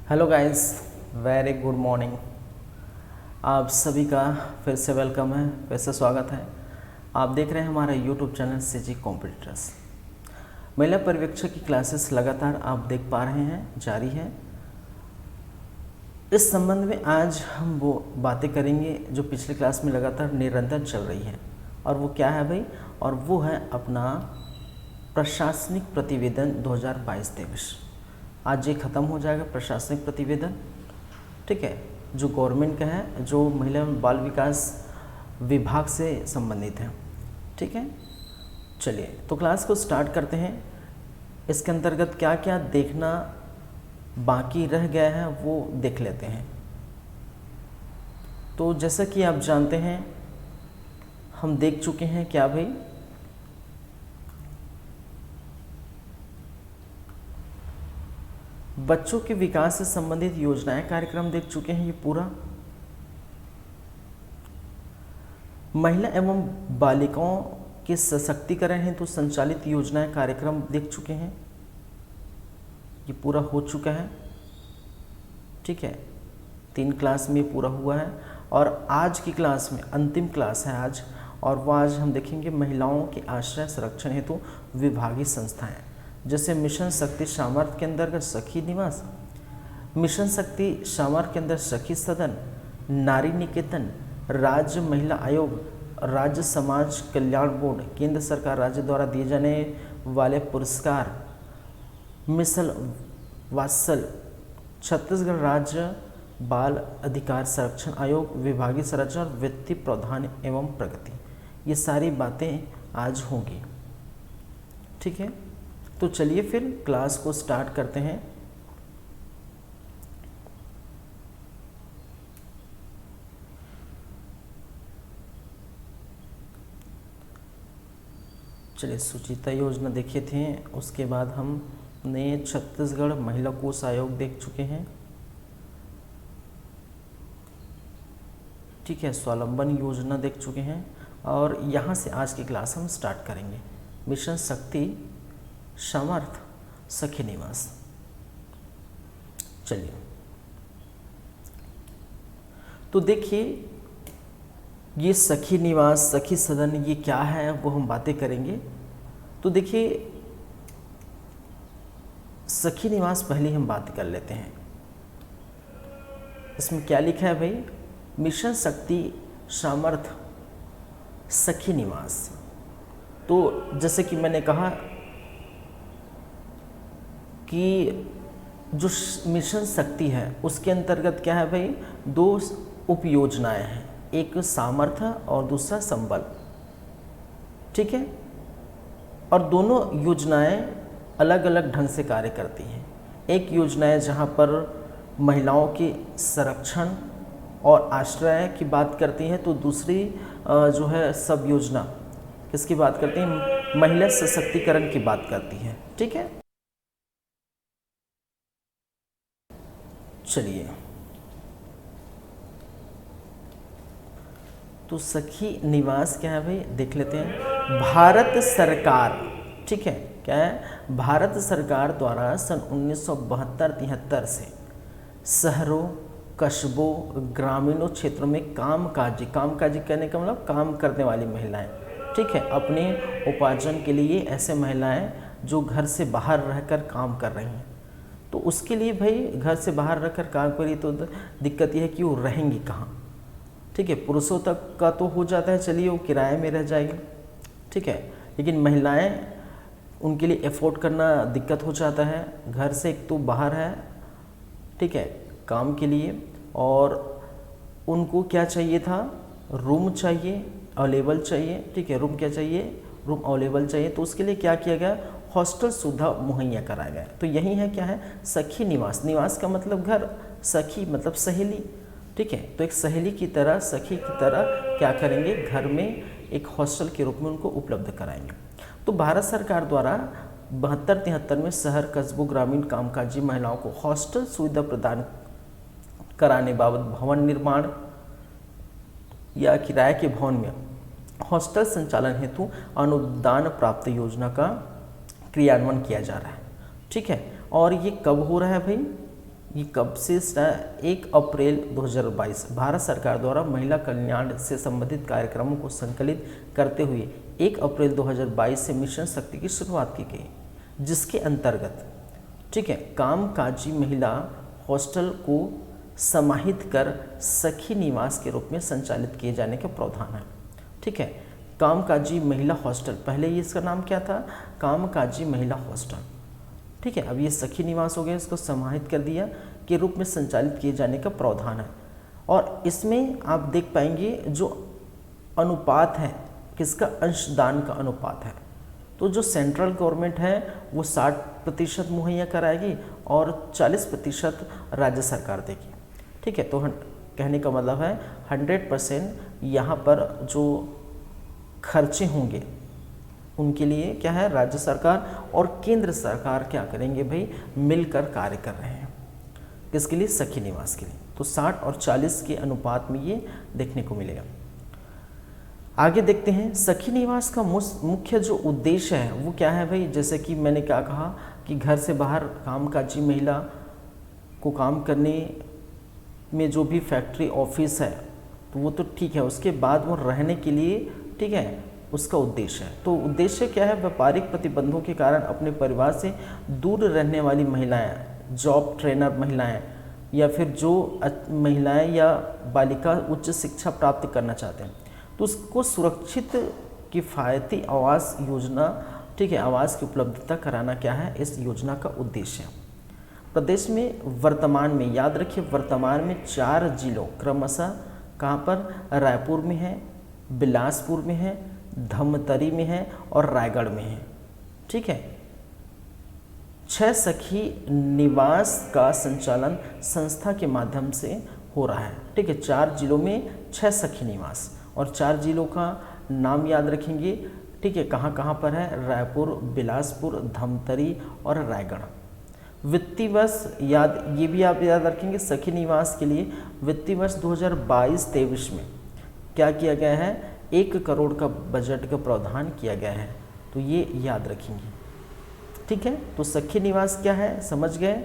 Hello guys, very good morning. आप सभी का फिर से वेलकम है, फिर से स्वागत है। आप देख रहे हैं हमारा यूट्यूब चैनल सीजी कॉम्पिटिटर्स। महिला पर्यवेक्षक की क्लासेस लगातार आप देख पा रहे हैं, जारी है। इस संबंध में आज हम वो बातें करेंगे जो पिछली क्लास में लगातार निरंतर चल रही है। और वो क्या है भाई? और वो है अपना प्रशासनिक प्रतिवेदन 2022-23। आज ये ख़त्म हो जाएगा प्रशासनिक प्रतिवेदन, ठीक है, जो गवर्नमेंट का है, जो महिला एवं बाल विकास विभाग से संबंधित है, ठीक है। चलिए तो क्लास को स्टार्ट करते हैं। इसके अंतर्गत क्या क्या देखना बाकी रह गया है वो देख लेते हैं। तो जैसा कि आप जानते हैं, हम देख चुके हैं क्या भाई, बच्चों के विकास से संबंधित योजनाएं कार्यक्रम देख चुके हैं। ये पूरा महिला एवं बालिकाओं के सशक्तिकरण हेतु संचालित योजनाएं कार्यक्रम देख चुके हैं। ये पूरा हो चुका है, ठीक है। 3 क्लास में पूरा हुआ है और आज की क्लास में अंतिम क्लास है आज, और वो आज हम देखेंगे महिलाओं के आश्रय संरक्षण हेतु विभागीय संस्थाएं, जैसे मिशन शक्ति सामर्थ्य के अंतर्गत सखी निवास, मिशन शक्ति सामर्थ्य के अंदर सखी सदन, नारी निकेतन, राज्य महिला आयोग, राज्य समाज कल्याण बोर्ड, केंद्र सरकार राज्य द्वारा दिए जाने वाले पुरस्कार, मिसल वात्सल, छत्तीसगढ़ राज्य बाल अधिकार संरक्षण आयोग, विभागीय संरचना और वित्तीय प्रावधान एवं प्रगति, ये सारी बातें आज होंगी, ठीक है। तो चलिए फिर क्लास को स्टार्ट करते हैं। चलिए, सुचिता योजना देखे थे, उसके बाद हमने छत्तीसगढ़ महिला कोष आयोग देख चुके हैं, ठीक है। स्वावलंबन योजना देख चुके हैं और यहाँ से आज की क्लास हम स्टार्ट करेंगे। मिशन शक्ति सामर्थ्य सखी निवास। चलिए तो देखिए, ये सखी निवास, सखी सदन, ये क्या है वो हम बातें करेंगे। तो देखिए, सखी निवास पहले हम बात कर लेते हैं। इसमें क्या लिखा है भाई? मिशन शक्ति सामर्थ्य सखी निवास। तो जैसे कि मैंने कहा कि जो मिशन शक्ति है उसके अंतर्गत क्या है भाई, 2 उप योजनाएं हैं, एक सामर्थ्य और दूसरा संबल, ठीक है। और दोनों योजनाएं अलग अलग ढंग से कार्य करती हैं। एक योजना है जहां पर महिलाओं के संरक्षण और आश्रय की बात करती है, तो दूसरी जो है सब योजना किसकी बात करती है? महिला सशक्तिकरण की बात करती है, ठीक है। चलिए, तो सखी निवास क्या है भाई, देख लेते हैं। भारत सरकार, ठीक है, क्या है? भारत सरकार द्वारा सन 1972-73 से शहरों, कस्बों, ग्रामीणों क्षेत्रों में कामकाजी कहने का मतलब काम करने वाली महिलाएं, ठीक है, अपने उपार्जन के लिए ऐसे महिलाएं जो घर से बाहर रहकर काम कर रही हैं, तो उसके लिए भाई घर से बाहर रहकर काम करी तो दिक्कत यह है कि वो रहेंगी कहाँ, ठीक है। पुरुषों तक का तो हो जाता है, चलिए वो किराए में रह जाएगी, ठीक है, लेकिन महिलाएं, उनके लिए एफोर्ड करना दिक्कत हो जाता है। घर से एक तो बाहर है, ठीक है, काम के लिए, और उनको क्या चाहिए था? रूम चाहिए, अवेलेबल चाहिए, ठीक है। रूम क्या चाहिए? रूम अवेलेबल चाहिए। तो उसके लिए क्या किया गया? हॉस्टल सुविधा मुहैया कराया गया। तो यही है क्या है? सखी निवास। निवास का मतलब घर, सखी मतलब सहेली, ठीक है। तो एक सहेली की तरह, सखी की तरह क्या करेंगे? घर में एक हॉस्टल के रूप में उनको उपलब्ध कराएंगे। तो भारत सरकार द्वारा 72-73 में शहर, कस्बों, ग्रामीण कामकाजी महिलाओं को हॉस्टल सुविधा प्रदान कराने बाबत भवन निर्माण या किराए के भवन में हॉस्टल संचालन हेतु अनुदान प्राप्त योजना का क्रियान्वयन किया जा रहा है, ठीक है। और ये कब हो रहा है भाई? ये कब से 1 अप्रैल 2022 भारत सरकार द्वारा महिला कल्याण से संबंधित कार्यक्रमों को संकलित करते हुए 1 अप्रैल 2022 से मिशन शक्ति की शुरुआत की गई, जिसके अंतर्गत ठीक है कामकाजी महिला हॉस्टल को समाहित कर सखी निवास के रूप में संचालित किए जाने का प्रावधान है। ठीक है, कामकाजी महिला हॉस्टल, पहले ये इसका नाम क्या था, कामकाजी महिला हॉस्टल। ठीक है, अब ये सखी निवास हो गया, इसको समाहित कर दिया के रूप में संचालित किए जाने का प्रावधान है। और इसमें आप देख पाएंगे जो अनुपात है किसका, अंशदान का अनुपात है। तो जो सेंट्रल गवर्नमेंट है वो 60% मुहैया कराएगी और 40% राज्य सरकार देगी। ठीक है, तो कहने का मतलब है 100% यहाँ पर जो खर्चे होंगे उनके लिए क्या है, राज्य सरकार और केंद्र सरकार क्या करेंगे भाई, मिलकर कार्य कर रहे हैं। किसके लिए, सखी निवास के लिए। तो 60 और 40 के अनुपात में ये देखने को मिलेगा। आगे देखते हैं, सखी निवास का मुख्य जो उद्देश्य है वो क्या है भाई, जैसे कि मैंने क्या कहा कि घर से बाहर कामकाजी महिला को काम करने में जो भी फैक्ट्री ऑफिस है तो वो तो ठीक है, उसके बाद वो रहने के लिए ठीक है उसका उद्देश्य है। तो उद्देश्य क्या है, व्यापारिक प्रतिबंधों के कारण अपने परिवार से दूर रहने वाली महिलाएं, जॉब ट्रेनर महिलाएं या फिर जो महिलाएं या बालिका उच्च शिक्षा प्राप्त करना चाहते हैं तो उसको सुरक्षित किफ़ायती आवास योजना, ठीक है, आवास की उपलब्धता कराना क्या है इस योजना का उद्देश्य है। प्रदेश में वर्तमान में, याद रखिए वर्तमान में 4 जिलों क्रमशः कहाँ पर, रायपुर में है, बिलासपुर में है, धमतरी में है और रायगढ़ में है। ठीक है, 6 सखी निवास का संचालन संस्था के माध्यम से हो रहा है। ठीक है, 4 जिलों में 6 सखी निवास और 4 जिलों का नाम याद रखेंगे। ठीक है, कहाँ कहाँ पर है, रायपुर, बिलासपुर, धमतरी और रायगढ़। वित्तीय वर्ष ये भी आप याद रखेंगे, सखी निवास के लिए वित्तीय वर्ष 2022-23 में क्या किया गया है, 1 करोड़ का बजट का प्रावधान किया गया है। तो ये याद रखेंगे। ठीक है, तो सखी निवास क्या है समझ गए,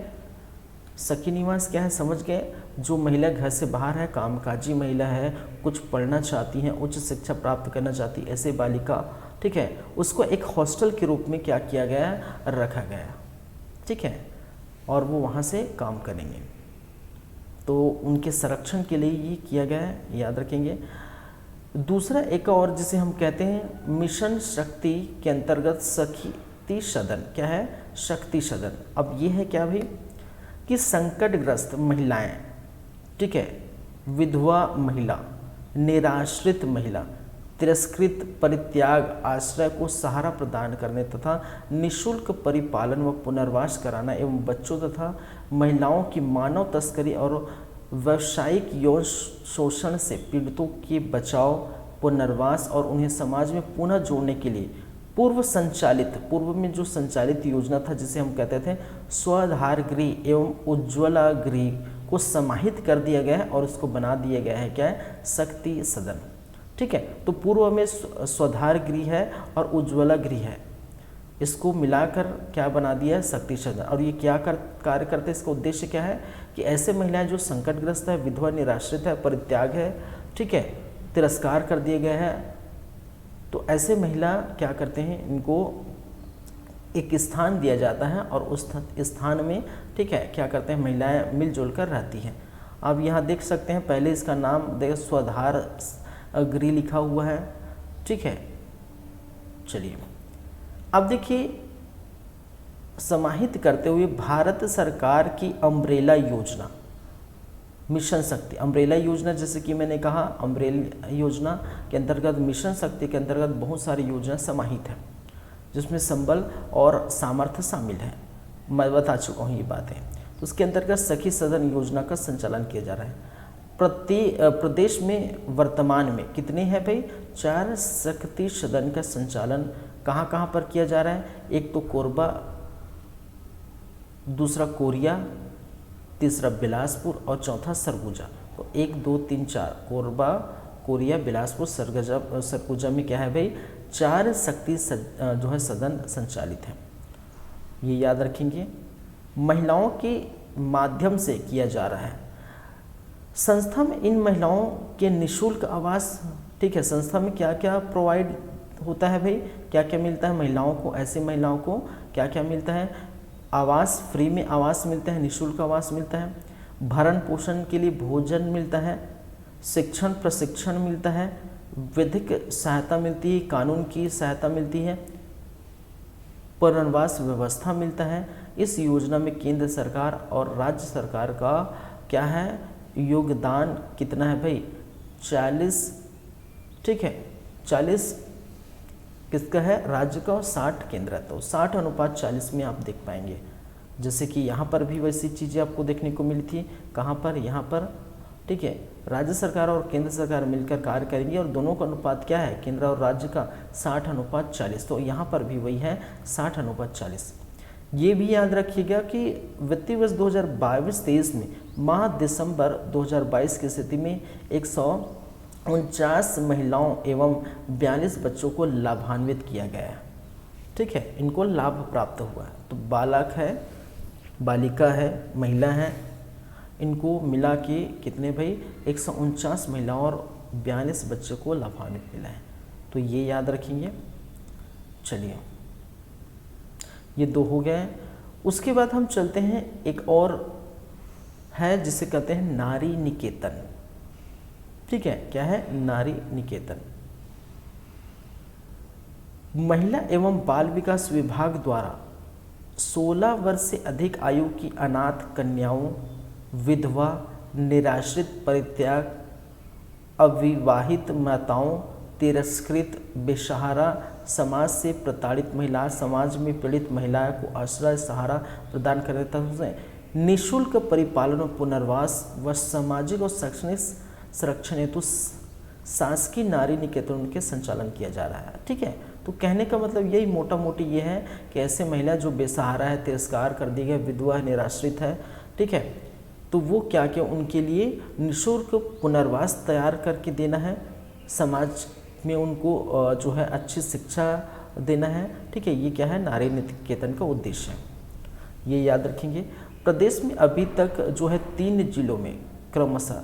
सखी निवास क्या है समझ गए। जो महिला घर से बाहर है, कामकाजी महिला है, कुछ पढ़ना चाहती हैं, उच्च शिक्षा प्राप्त करना चाहती है, ऐसे बालिका, ठीक है, उसको एक हॉस्टल के रूप में क्या किया गया है, रखा गया। ठीक है, और वो वहाँ से काम करेंगे। तो उनके संरक्षण के लिए ये किया गया है, याद रखेंगे। दूसरा एक और जिसे हम कहते हैं मिशन शक्ति के अंतर्गत शक्ति सदन, क्या है, शक्ति सदन। अब ये है क्या भाई कि संकटग्रस्त महिलाएं, ठीक है, विधवा महिला, निराश्रित महिला, तिरस्कृत, परित्याग, आश्रय को सहारा प्रदान करने तथा निःशुल्क परिपालन व पुनर्वास कराना एवं बच्चों तथा महिलाओं की मानव तस्करी और व्यावसायिक यौन शोषण से पीड़ितों के बचाव, पुनर्वास और उन्हें समाज में पुनः जोड़ने के लिए पूर्व में जो संचालित योजना था जिसे हम कहते थे स्वाधार गृह एवं उज्ज्वला गृह को समाहित कर दिया गया है और उसको बना दिया गया है क्या है, शक्ति सदन। ठीक है, तो पूर्व में स्वाधार गृह है और उज्ज्वला गृह है, इसको मिलाकर क्या बना दिया है, शक्ति सदन। और ये क्या कार्य करते हैं, इसका उद्देश्य क्या है कि ऐसे महिलाएं जो संकटग्रस्त है, विधवा, निराश्रित है, परित्याग है, ठीक है, तिरस्कार कर दिए गए हैं, तो ऐसे महिला क्या करते हैं, इनको एक स्थान दिया जाता है और उस स्थान में ठीक है क्या करते हैं, महिलाएं मिलजुल कर रहती हैं। अब यहाँ देख सकते हैं पहले इसका नाम देख स्वाधार गृह लिखा हुआ है। ठीक है, चलिए अब देखिए समाहित करते हुए भारत सरकार की अम्ब्रेला योजना मिशन शक्ति, अम्ब्रेला योजना जैसे कि मैंने कहा अम्ब्रेला योजना के अंतर्गत मिशन शक्ति के अंतर्गत बहुत सारी योजना समाहित है जिसमें संबल और सामर्थ्य शामिल है। मैं बता चुका हूँ ये बातें। तो उसके अंतर्गत सखी सदन योजना का संचालन किया जा रहा है। प्रदेश में वर्तमान में कितने हैं भाई, 4 शक्ति सदन का संचालन कहाँ कहाँ पर किया जा रहा है। एक तो कोरबा, दूसरा कोरिया, तीसरा बिलासपुर और चौथा सरगुजा। तो 1 2 3 4 कोरबा, कोरिया, बिलासपुर, सरगुजा में क्या है भाई, 4 शक्ति जो है सदन संचालित है, ये याद रखेंगे। महिलाओं की माध्यम से किया जा रहा है। संस्था में इन महिलाओं के निःशुल्क आवास, ठीक है, संस्था में क्या क्या प्रोवाइड होता है भाई, क्या क्या मिलता है महिलाओं को, ऐसी महिलाओं को क्या क्या मिलता है, आवास, फ्री में आवास मिलता है, निःशुल्क आवास मिलता है, भरण पोषण के लिए भोजन मिलता है, शिक्षण प्रशिक्षण मिलता है, विधिक सहायता मिलती है, कानून की सहायता मिलती है, पुनर्वास व्यवस्था मिलता है। इस योजना में केंद्र सरकार और राज्य सरकार का क्या है योगदान कितना है भाई, 40, ठीक है, 40 किसका है, राज्य का, और 60 केंद्र है। तो 60:40 में आप देख पाएंगे। जैसे कि यहाँ पर भी वैसी चीज़ें आपको देखने को मिली थी, कहाँ पर, यहाँ पर, ठीक है, राज्य सरकार और केंद्र सरकार मिलकर कार्य करेंगी और दोनों का अनुपात क्या है, केंद्र और राज्य का 60:40। तो यहाँ पर भी वही है 60:40। ये भी याद रखिएगा कि वित्तीय वर्ष 2022-23 में माह दिसंबर 2022 की स्थिति में 149 महिलाओं एवं 42 बच्चों को लाभान्वित किया गया है, ठीक है, इनको लाभ प्राप्त हुआ है। तो बालक है, बालिका है, महिला है, इनको मिला के कितने भाई, 149 महिलाओं और 42 बच्चों को लाभान्वित मिला है। तो ये याद रखेंगे। चलिए, ये 2 हो गए। उसके बाद हम चलते हैं, एक और है जिसे कहते हैं नारी निकेतन, ठीक है, क्या है, नारी निकेतन। महिला एवं बाल विकास विभाग द्वारा 16 वर्ष से अधिक आयु की अनाथ कन्याओं, विधवा, निराश्रित, परित्याग, अविवाहित माताओं, तिरस्कृत, बेसहारा, समाज से प्रताड़ित महिला, समाज में पीड़ित महिलाओं को आश्रय सहारा प्रदान करने तथा निःशुल्क परिपालन और पुनर्वास व सामाजिक और शैक्षणिक संरक्षण हेतु शासकीय नारी निकेतन के संचालन किया जा रहा है, ठीक है। तो कहने का मतलब यही मोटा मोटी ये है कि ऐसे महिला जो बेसहारा है, तिरस्कार कर दी गई, विधवा है, निराश्रित है, ठीक है, तो वो क्या क्या उनके लिए निःशुल्क पुनर्वास तैयार करके देना है, समाज में उनको जो है अच्छी शिक्षा देना है, ठीक है। ये क्या है, नारी निकेतन का उद्देश्य है, ये याद रखेंगे। प्रदेश में अभी तक जो है 3 जिलों में क्रमशः,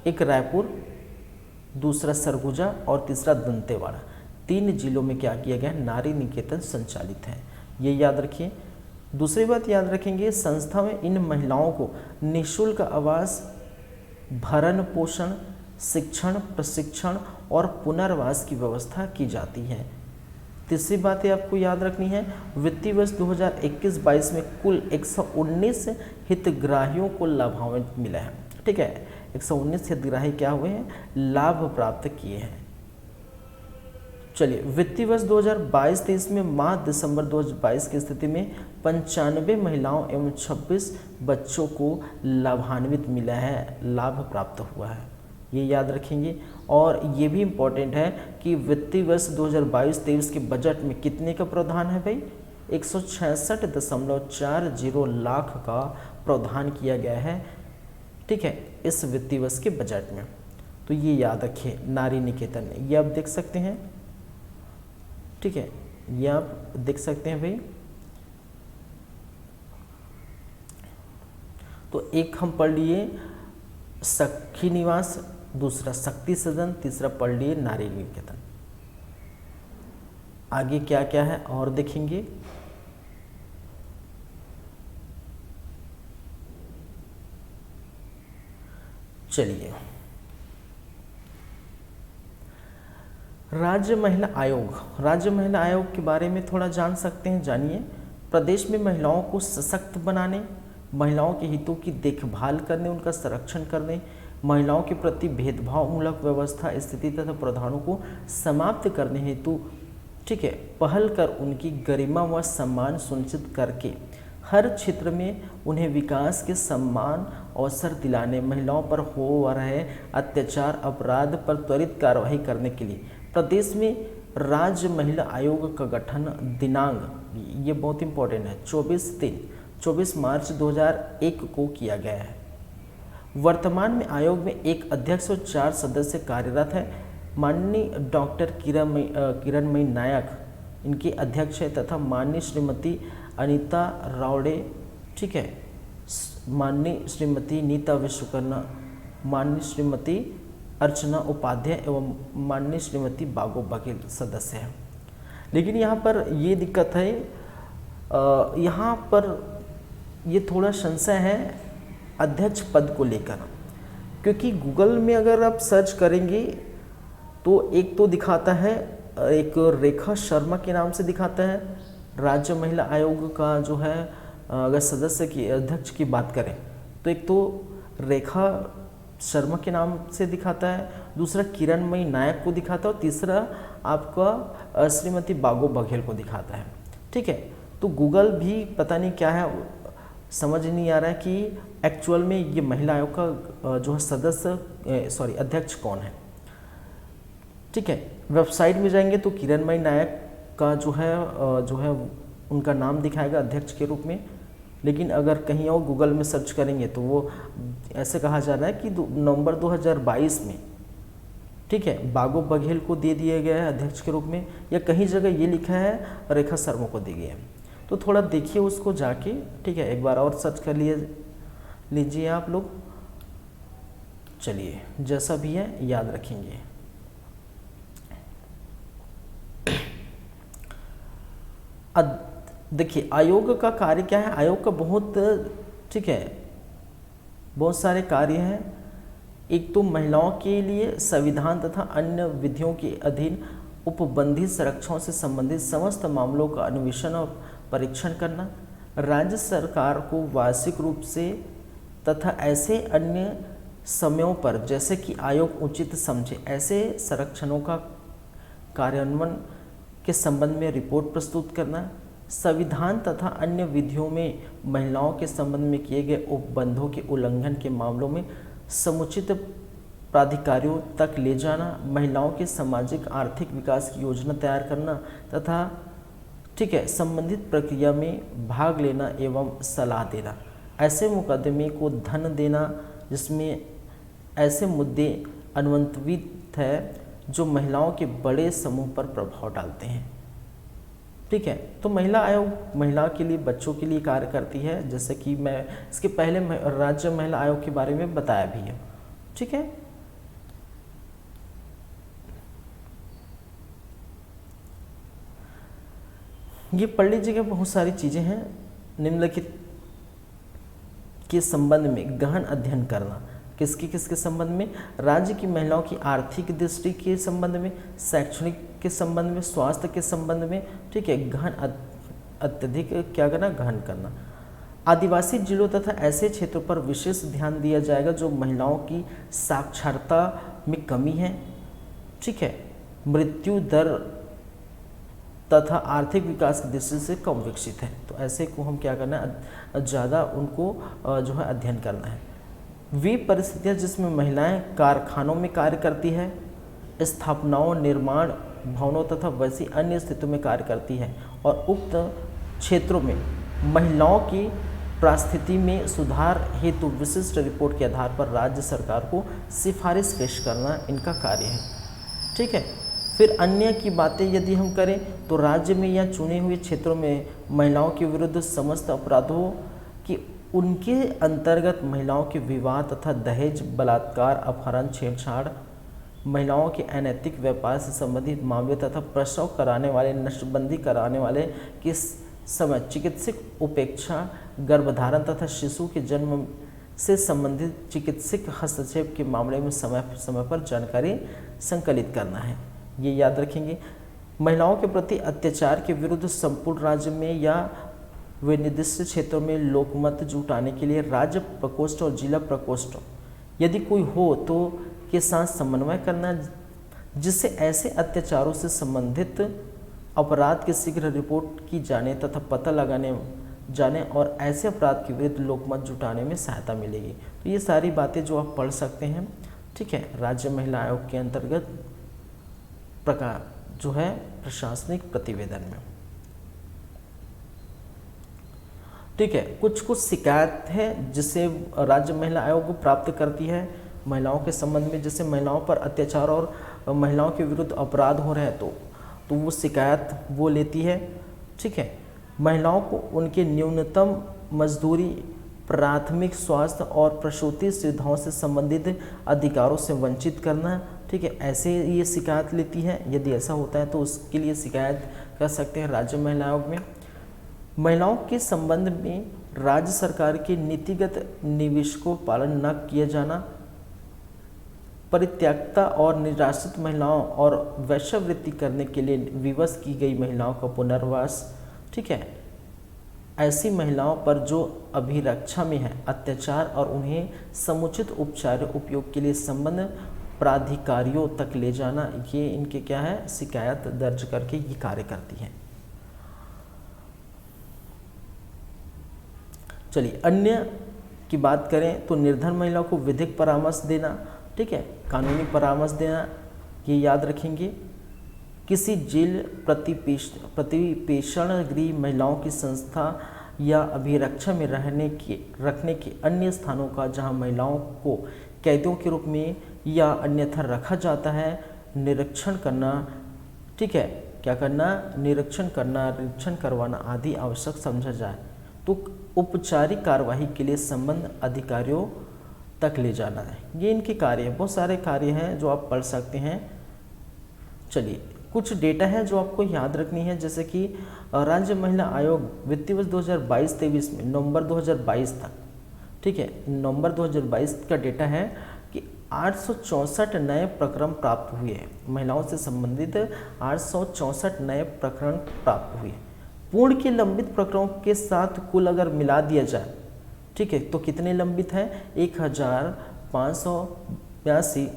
एक रायपुर, दूसरा सरगुजा और तीसरा दंतेवाड़ा, 3 जिलों में क्या किया गया, नारी निकेतन संचालित है, ये याद रखिए। दूसरी बात याद रखेंगे, संस्था में इन महिलाओं को निःशुल्क आवास, भरण पोषण, शिक्षण प्रशिक्षण और पुनर्वास की व्यवस्था की जाती है। तीसरी बात आपको याद रखनी है, वित्तीय वर्ष 2021-22 में कुल 119 हितग्राहियों को लाभान्वित मिला है, ठीक है, 119 हितग्राही क्या हुए हैं, लाभ प्राप्त किए हैं। चलिए, वित्तीय वर्ष 2022-23 में माह दिसंबर 2022 की स्थिति में 95 महिलाओं एवं 26 बच्चों को लाभान्वित मिला है, लाभ प्राप्त हुआ है, ये याद रखेंगे। और ये भी इम्पोर्टेंट है कि वित्तीय वर्ष 2022-23 के बजट में कितने का प्रावधान है भाई, 166.40 लाख का प्रावधान किया गया है, ठीक है, इस वित्तीय वर्ष के बजट में। तो ये याद रखिए, नारी निकेतन, ये आप देख सकते हैं, ठीक है, ये आप देख सकते हैं भाई। तो एक हम पढ़ लिए सखी निवास, दूसरा शक्ति सदन, तीसरा पढ़ लिए नारी निकेतन। आगे क्या क्या है और देखेंगे। चलिए, राज्य महिला आयोग, राज्य महिला आयोग के बारे में थोड़ा जान सकते हैं, जानिए। प्रदेश में महिलाओं को सशक्त बनाने, महिलाओं के हितों की देखभाल करने, उनका संरक्षण करने, महिलाओं के प्रति भेदभाव मूलक व्यवस्था स्थिति तथा प्रावधानों को समाप्त करने हेतु, ठीक है, पहल कर उनकी गरिमा व सम्मान सुनिश्चित करके हर क्षेत्र में उन्हें विकास के समान अवसर दिलाने, महिलाओं पर हो रहे अत्याचार अपराध पर त्वरित कार्रवाई करने के लिए प्रदेश में राज्य महिला आयोग का गठन दिनांक, ये बहुत इंपॉर्टेंट है, 24 मार्च 2001 को किया गया है। वर्तमान में आयोग में एक अध्यक्ष और 4 सदस्य कार्यरत है। माननीय डॉक्टर किरणमयी नायक इनके अध्यक्ष है, तथा माननीय श्रीमती अनीता रावड़े, ठीक है, माननीय श्रीमती नीता विश्वकर्मा, माननीय श्रीमती अर्चना उपाध्याय एवं माननीय श्रीमती बागो बघेल सदस्य हैं। लेकिन यहाँ पर ये दिक्कत है, यहाँ पर ये थोड़ा संशय है अध्यक्ष पद को लेकर, क्योंकि गूगल में अगर आप सर्च करेंगे तो एक तो दिखाता है, एक रेखा शर्मा के नाम से दिखाता है, राज्य महिला आयोग का जो है अगर सदस्य की अध्यक्ष की बात करें तो एक तो रेखा शर्मा के नाम से दिखाता है, दूसरा किरणमयी नायक को दिखाता है और तीसरा आपका श्रीमती बागो बघेल को दिखाता है। ठीक है, तो गूगल भी पता नहीं क्या है, समझ नहीं आ रहा है कि एक्चुअल में ये महिला आयोग का जो है सदस्य अध्यक्ष कौन है। ठीक है, वेबसाइट में जाएंगे तो किरणमयी नायक का जो है उनका नाम दिखाएगा अध्यक्ष के रूप में, लेकिन अगर कहीं और गूगल में सर्च करेंगे तो वो ऐसे कहा जा रहा है कि नवंबर 2022 में, ठीक है, बागो बघेल को दे दिया गया है अध्यक्ष के रूप में, या कहीं जगह ये लिखा है रेखा शर्मा को दी गई है। तो थोड़ा देखिए उसको जाके, ठीक है, एक बार और सर्च कर लीजिए आप लोग। चलिए, जैसा भी है याद रखेंगे। देखिए आयोग का कार्य क्या है, आयोग का बहुत, ठीक है, बहुत सारे कार्य हैं। एक तो महिलाओं के लिए संविधान तथा अन्य विधियों के अधीन उपबंधित संरक्षणों से संबंधित समस्त मामलों का अन्वेषण और परीक्षण करना, राज्य सरकार को वार्षिक रूप से तथा ऐसे अन्य समयों पर जैसे कि आयोग उचित समझे ऐसे संरक्षणों का कार्यान्वयन के संबंध में रिपोर्ट प्रस्तुत करना, संविधान तथा अन्य विधियों में महिलाओं के संबंध में किए गए उपबंधों के उल्लंघन के मामलों में समुचित प्राधिकारियों तक ले जाना, महिलाओं के सामाजिक आर्थिक विकास की योजना तैयार करना तथा, ठीक है, संबंधित प्रक्रिया में भाग लेना एवं सलाह देना, ऐसे मुकदमे को धन देना जिसमें ऐसे मुद्दे अन्वंतवित है जो महिलाओं के बड़े समूह पर प्रभाव डालते हैं। ठीक है, तो महिला आयोग महिला के लिए, बच्चों के लिए कार्य करती है, जैसे कि मैं इसके पहले राज्य महिला आयोग के बारे में बताया भी है। ठीक है, ये पढ़ लीजिएगा, बहुत सारी चीजें हैं। निम्नलिखित के संबंध में गहन अध्ययन करना, किसके संबंध में, राज्य की महिलाओं की आर्थिक दृष्टि के संबंध में, शैक्षणिक के संबंध में, स्वास्थ्य के संबंध में, ठीक है, गहन अत्यधिक क्या करना, गहन करना। आदिवासी जिलों तथा ऐसे क्षेत्रों पर विशेष ध्यान दिया जाएगा जो महिलाओं की साक्षरता में कमी है, ठीक है, मृत्यु दर तथा आर्थिक विकास की दृष्टि से कम विकसित है, तो ऐसे को हम क्या करना है, ज़्यादा उनको जो है अध्ययन करना है। वे परिस्थितियाँ जिसमें महिलाएं कारखानों में कार्य करती है, स्थापनाओं, निर्माण भवनों तथा वैसी अन्य स्थितियों में कार्य करती है और उक्त क्षेत्रों में महिलाओं की परिस्थिति में सुधार हेतु विशिष्ट रिपोर्ट के आधार पर राज्य सरकार को सिफारिश पेश करना इनका कार्य है। ठीक है, फिर अन्य की बातें यदि हम करें तो राज्य में या चुने हुए क्षेत्रों में महिलाओं के विरुद्ध समस्त अपराधों की उनके अंतर्गत महिलाओं के विवाह तथा दहेज, बलात्कार, अपहरण, छेड़छाड़, महिलाओं के अनैतिक व्यापार से संबंधित मामले तथा प्रसव कराने वाले, नसबंदी कराने वाले के समय चिकित्सक उपेक्षा, गर्भधारण तथा शिशु के जन्म से संबंधित चिकित्सक हस्तक्षेप के मामले में समय समय पर जानकारी संकलित करना है। ये याद रखेंगे। महिलाओं के प्रति अत्याचार के विरुद्ध संपूर्ण राज्य में या वे निर्दिष्ट क्षेत्रों में लोकमत जुटाने के लिए राज्य प्रकोष्ठ और जिला प्रकोष्ठ यदि कोई हो तो के साथ समन्वय करना, जिससे ऐसे अत्याचारों से संबंधित अपराध की शीघ्र रिपोर्ट की जाने तथा पता लगाने जाने और ऐसे अपराध के विरुद्ध लोकमत जुटाने में सहायता मिलेगी। तो ये सारी बातें जो आप पढ़ सकते हैं, ठीक है, राज्य महिला आयोग के अंतर्गत प्रकार जो है प्रशासनिक प्रतिवेदन में। ठीक है, कुछ शिकायत है जिसे राज्य महिला आयोग प्राप्त करती है महिलाओं के संबंध में, जैसे महिलाओं पर अत्याचार और महिलाओं के विरुद्ध अपराध हो रहे हैं तो तो वो शिकायत वो लेती है। ठीक है, महिलाओं को उनके न्यूनतम मजदूरी, प्राथमिक स्वास्थ्य और प्रसूति सुविधाओं से संबंधित अधिकारों से वंचित करना। ठीक है, ऐसे ये शिकायत लेती है। यदि ऐसा होता है तो उसके लिए शिकायत कर सकते हैं राज्य महिला आयोग में। महिलाओं के संबंध में राज्य सरकार के नीतिगत निवेशकों पालन न किया जाना, परित्यक्ता और निराश्रित महिलाओं और वैश्यवृत्ति करने के लिए विवश की गई महिलाओं का पुनर्वास। ठीक है, ऐसी महिलाओं पर जो अभिरक्षा में है अत्याचार और उन्हें समुचित उपचार उपयोग के लिए संबंध प्राधिकारियों तक ले जाना, ये इनके क्या है, शिकायत दर्ज करके ये कार्य करती हैं। चलिए अन्य की बात करें तो निर्धन महिलाओं को विधिक परामर्श देना। ठीक है, कानूनी परामर्श देना, ये याद रखेंगे। किसी जेल, प्रतिपेषण गृह, महिलाओं की संस्था या अभिरक्षा में रखने के अन्य स्थानों का जहां महिलाओं को कैदियों के रूप में या अन्यथा रखा जाता है, निरीक्षण करना। ठीक है, क्या करना, निरीक्षण करना, निरीक्षण करवाना आदि आवश्यक समझा जाए तो औपचारिक कार्यवाही के लिए संबंध अधिकारियों तक ले जाना है। ये इनके कार्य हैं, बहुत सारे कार्य हैं जो आप पढ़ सकते हैं। चलिए कुछ डेटा है जो आपको याद रखनी है, जैसे कि राज्य महिला आयोग वित्तीय वर्ष 2022-23 में नवंबर 2022 तक, ठीक है, नवंबर 2022 का डेटा है कि 864 नए प्रकरण प्राप्त हुए हैं। महिलाओं से संबंधित 864 नए प्रकरण प्राप्त हुए। पूर्ण के लंबित प्रकरणों के साथ कुल अगर मिला दिया जाए, ठीक है, तो कितने लंबित हैं, 1582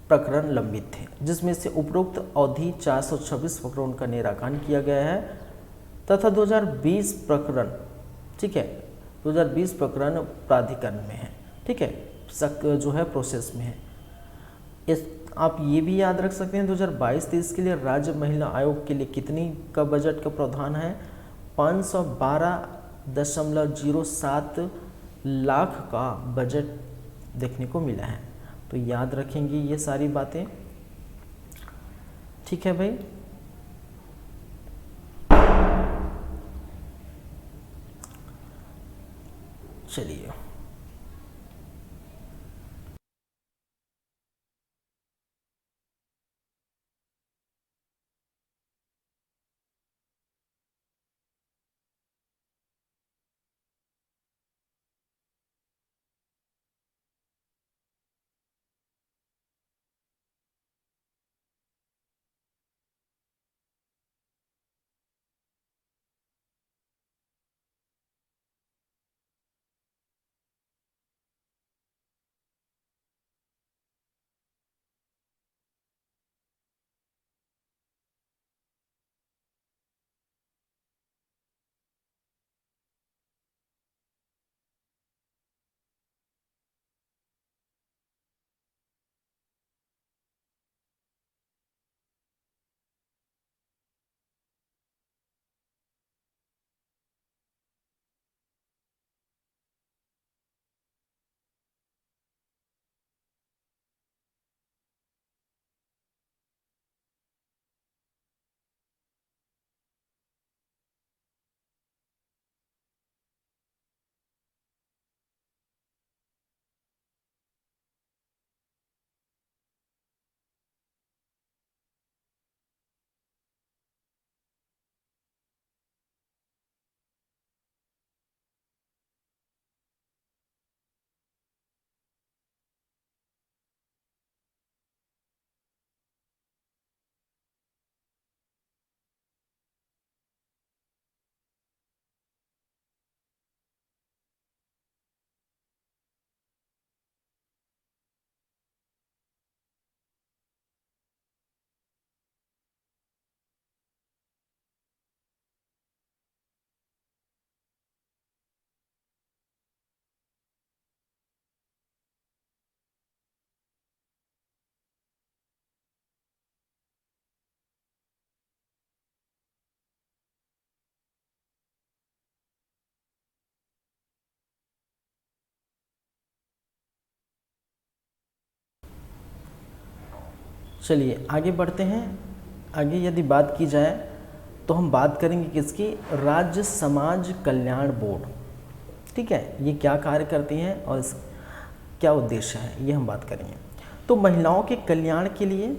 प्रकरण लंबित थे, जिसमें से उपरोक्त अवधि 426 प्रकरणों का निराकरण किया गया है तथा 2020 प्रकरण, ठीक है, 2020 प्रकरण प्राधिकरण में है। ठीक है, जो है प्रोसेस में है। इस आप ये भी याद रख सकते हैं 2022-23 के लिए राज्य महिला आयोग के लिए कितनी का बजट का प्रावधान है, 512.07 लाख का बजट देखने को मिला है। तो याद रखेंगे ये सारी बातें। ठीक है भाई, चलिए चलिए आगे बढ़ते हैं। आगे यदि बात की जाए तो हम बात करेंगे किसकी, राज्य समाज कल्याण बोर्ड। ठीक है, ये क्या कार्य करती हैं और इस क्या उद्देश्य है, ये हम बात करेंगे। तो महिलाओं के कल्याण के लिए,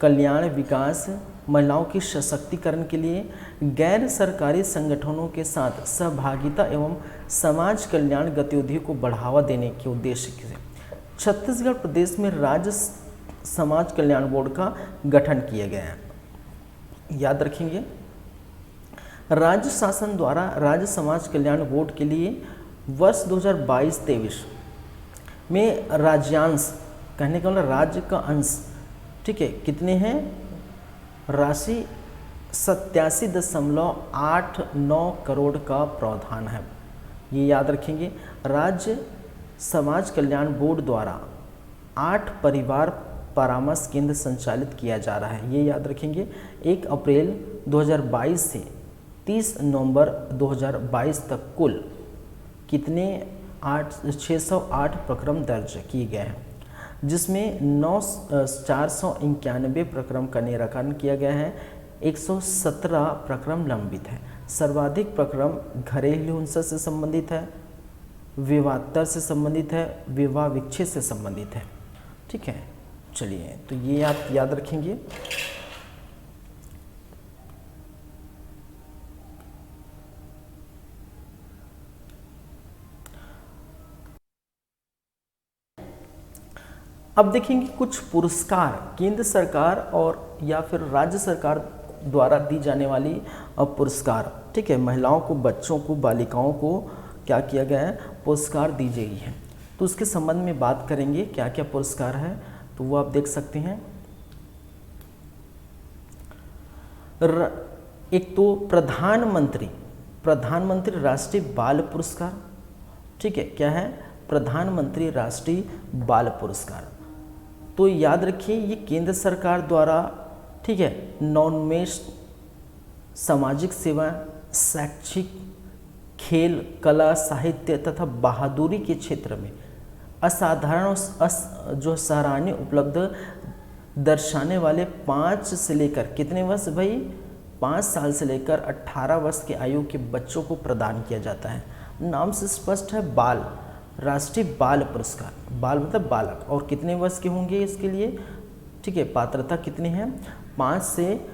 कल्याण विकास, महिलाओं की सशक्तिकरण के लिए गैर सरकारी संगठनों के साथ सहभागिता एवं समाज कल्याण गतिविधियों को बढ़ावा देने के उद्देश्य से छत्तीसगढ़ प्रदेश में राज्य समाज कल्याण बोर्ड का गठन किया गया है। याद रखेंगे, राज्य शासन द्वारा राज्य समाज कल्याण बोर्ड के लिए वर्ष 2022-23 में राज्यांश, कहने का मतलब राज्य का अंश, ठीक है, कितने हैं, राशि 87.89 करोड़ का प्रावधान है। ये याद रखेंगे, राज्य समाज कल्याण बोर्ड द्वारा 8 परिवार परामर्श केंद्र संचालित किया जा रहा है। ये याद रखेंगे, 1 अप्रैल 2022 से 30 नवंबर 2022 तक कुल कितने 608 प्रकरण दर्ज किए गए हैं, जिसमें 491 प्रकरण का निराकरण किया गया है, 117 प्रकरण लंबित है। सर्वाधिक प्रकरण घरेलू हिंसा से संबंधित है, विवादातर से संबंधित है, विवाह विच्छेद से संबंधित है। ठीक है, चलिए, तो ये आप याद रखेंगे। अब देखेंगे कुछ पुरस्कार केंद्र सरकार और या फिर राज्य सरकार द्वारा दी जाने वाली पुरस्कार। ठीक है, महिलाओं को, बच्चों को, बालिकाओं को क्या किया गया है, पुरस्कार दी गई है। तो उसके संबंध में बात करेंगे, क्या क्या पुरस्कार है, तो वो आप देख सकते हैं। एक तो प्रधानमंत्री राष्ट्रीय बाल पुरस्कार। ठीक है, क्या है, प्रधानमंत्री राष्ट्रीय बाल पुरस्कार। तो याद रखिए, ये केंद्र सरकार द्वारा, ठीक है, नवोन्मेष, सामाजिक सेवा, शैक्षिक, खेल, कला, साहित्य तथा बहादुरी के क्षेत्र में असाधारण जो सराहनीय उपलब्ध दर्शाने वाले 5 से लेकर कितने वर्ष भाई, 5 साल से लेकर 18 वर्ष की आयु के बच्चों को प्रदान किया जाता है। नाम से स्पष्ट है, बाल, राष्ट्रीय बाल पुरस्कार। बाल मतलब बालक, और कितने वर्ष के होंगे इसके लिए, ठीक है, पात्रता कितनी है, 5 से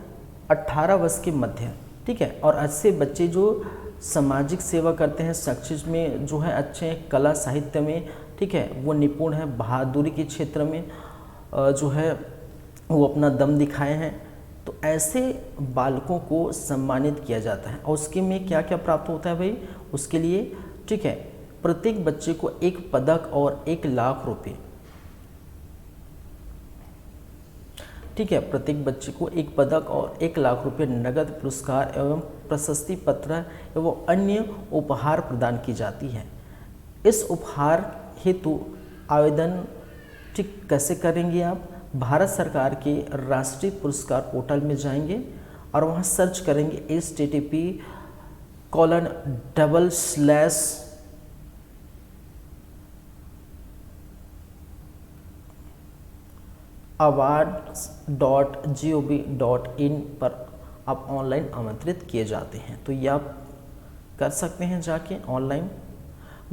18 वर्ष के मध्य। ठीक है, और ऐसे बच्चे जो सामाजिक सेवा करते हैं, शैक्षिक में जो है अच्छे हैं, कला साहित्य में, ठीक है, वो निपुण है, बहादुरी के क्षेत्र में जो है वो अपना दम दिखाए हैं, तो ऐसे बालकों को सम्मानित किया जाता है। और उसके में क्या क्या प्राप्त होता है भाई, उसके लिए, ठीक है, प्रत्येक बच्चे को 1 पदक और 1 लाख रुपए। ठीक है, प्रत्येक बच्चे को 1 पदक और 1 लाख रुपए नगद पुरस्कार एवं प्रशस्ति पत्र एवं अन्य उपहार प्रदान की जाती है। इस उपहार हेतु आवेदन ठीक कैसे करेंगे आप, भारत सरकार के राष्ट्रीय पुरस्कार पोर्टल में जाएंगे और वहाँ सर्च करेंगे http://awards.gov.in पर आप ऑनलाइन आमंत्रित किए जाते हैं, तो ये आप कर सकते हैं जाके ऑनलाइन।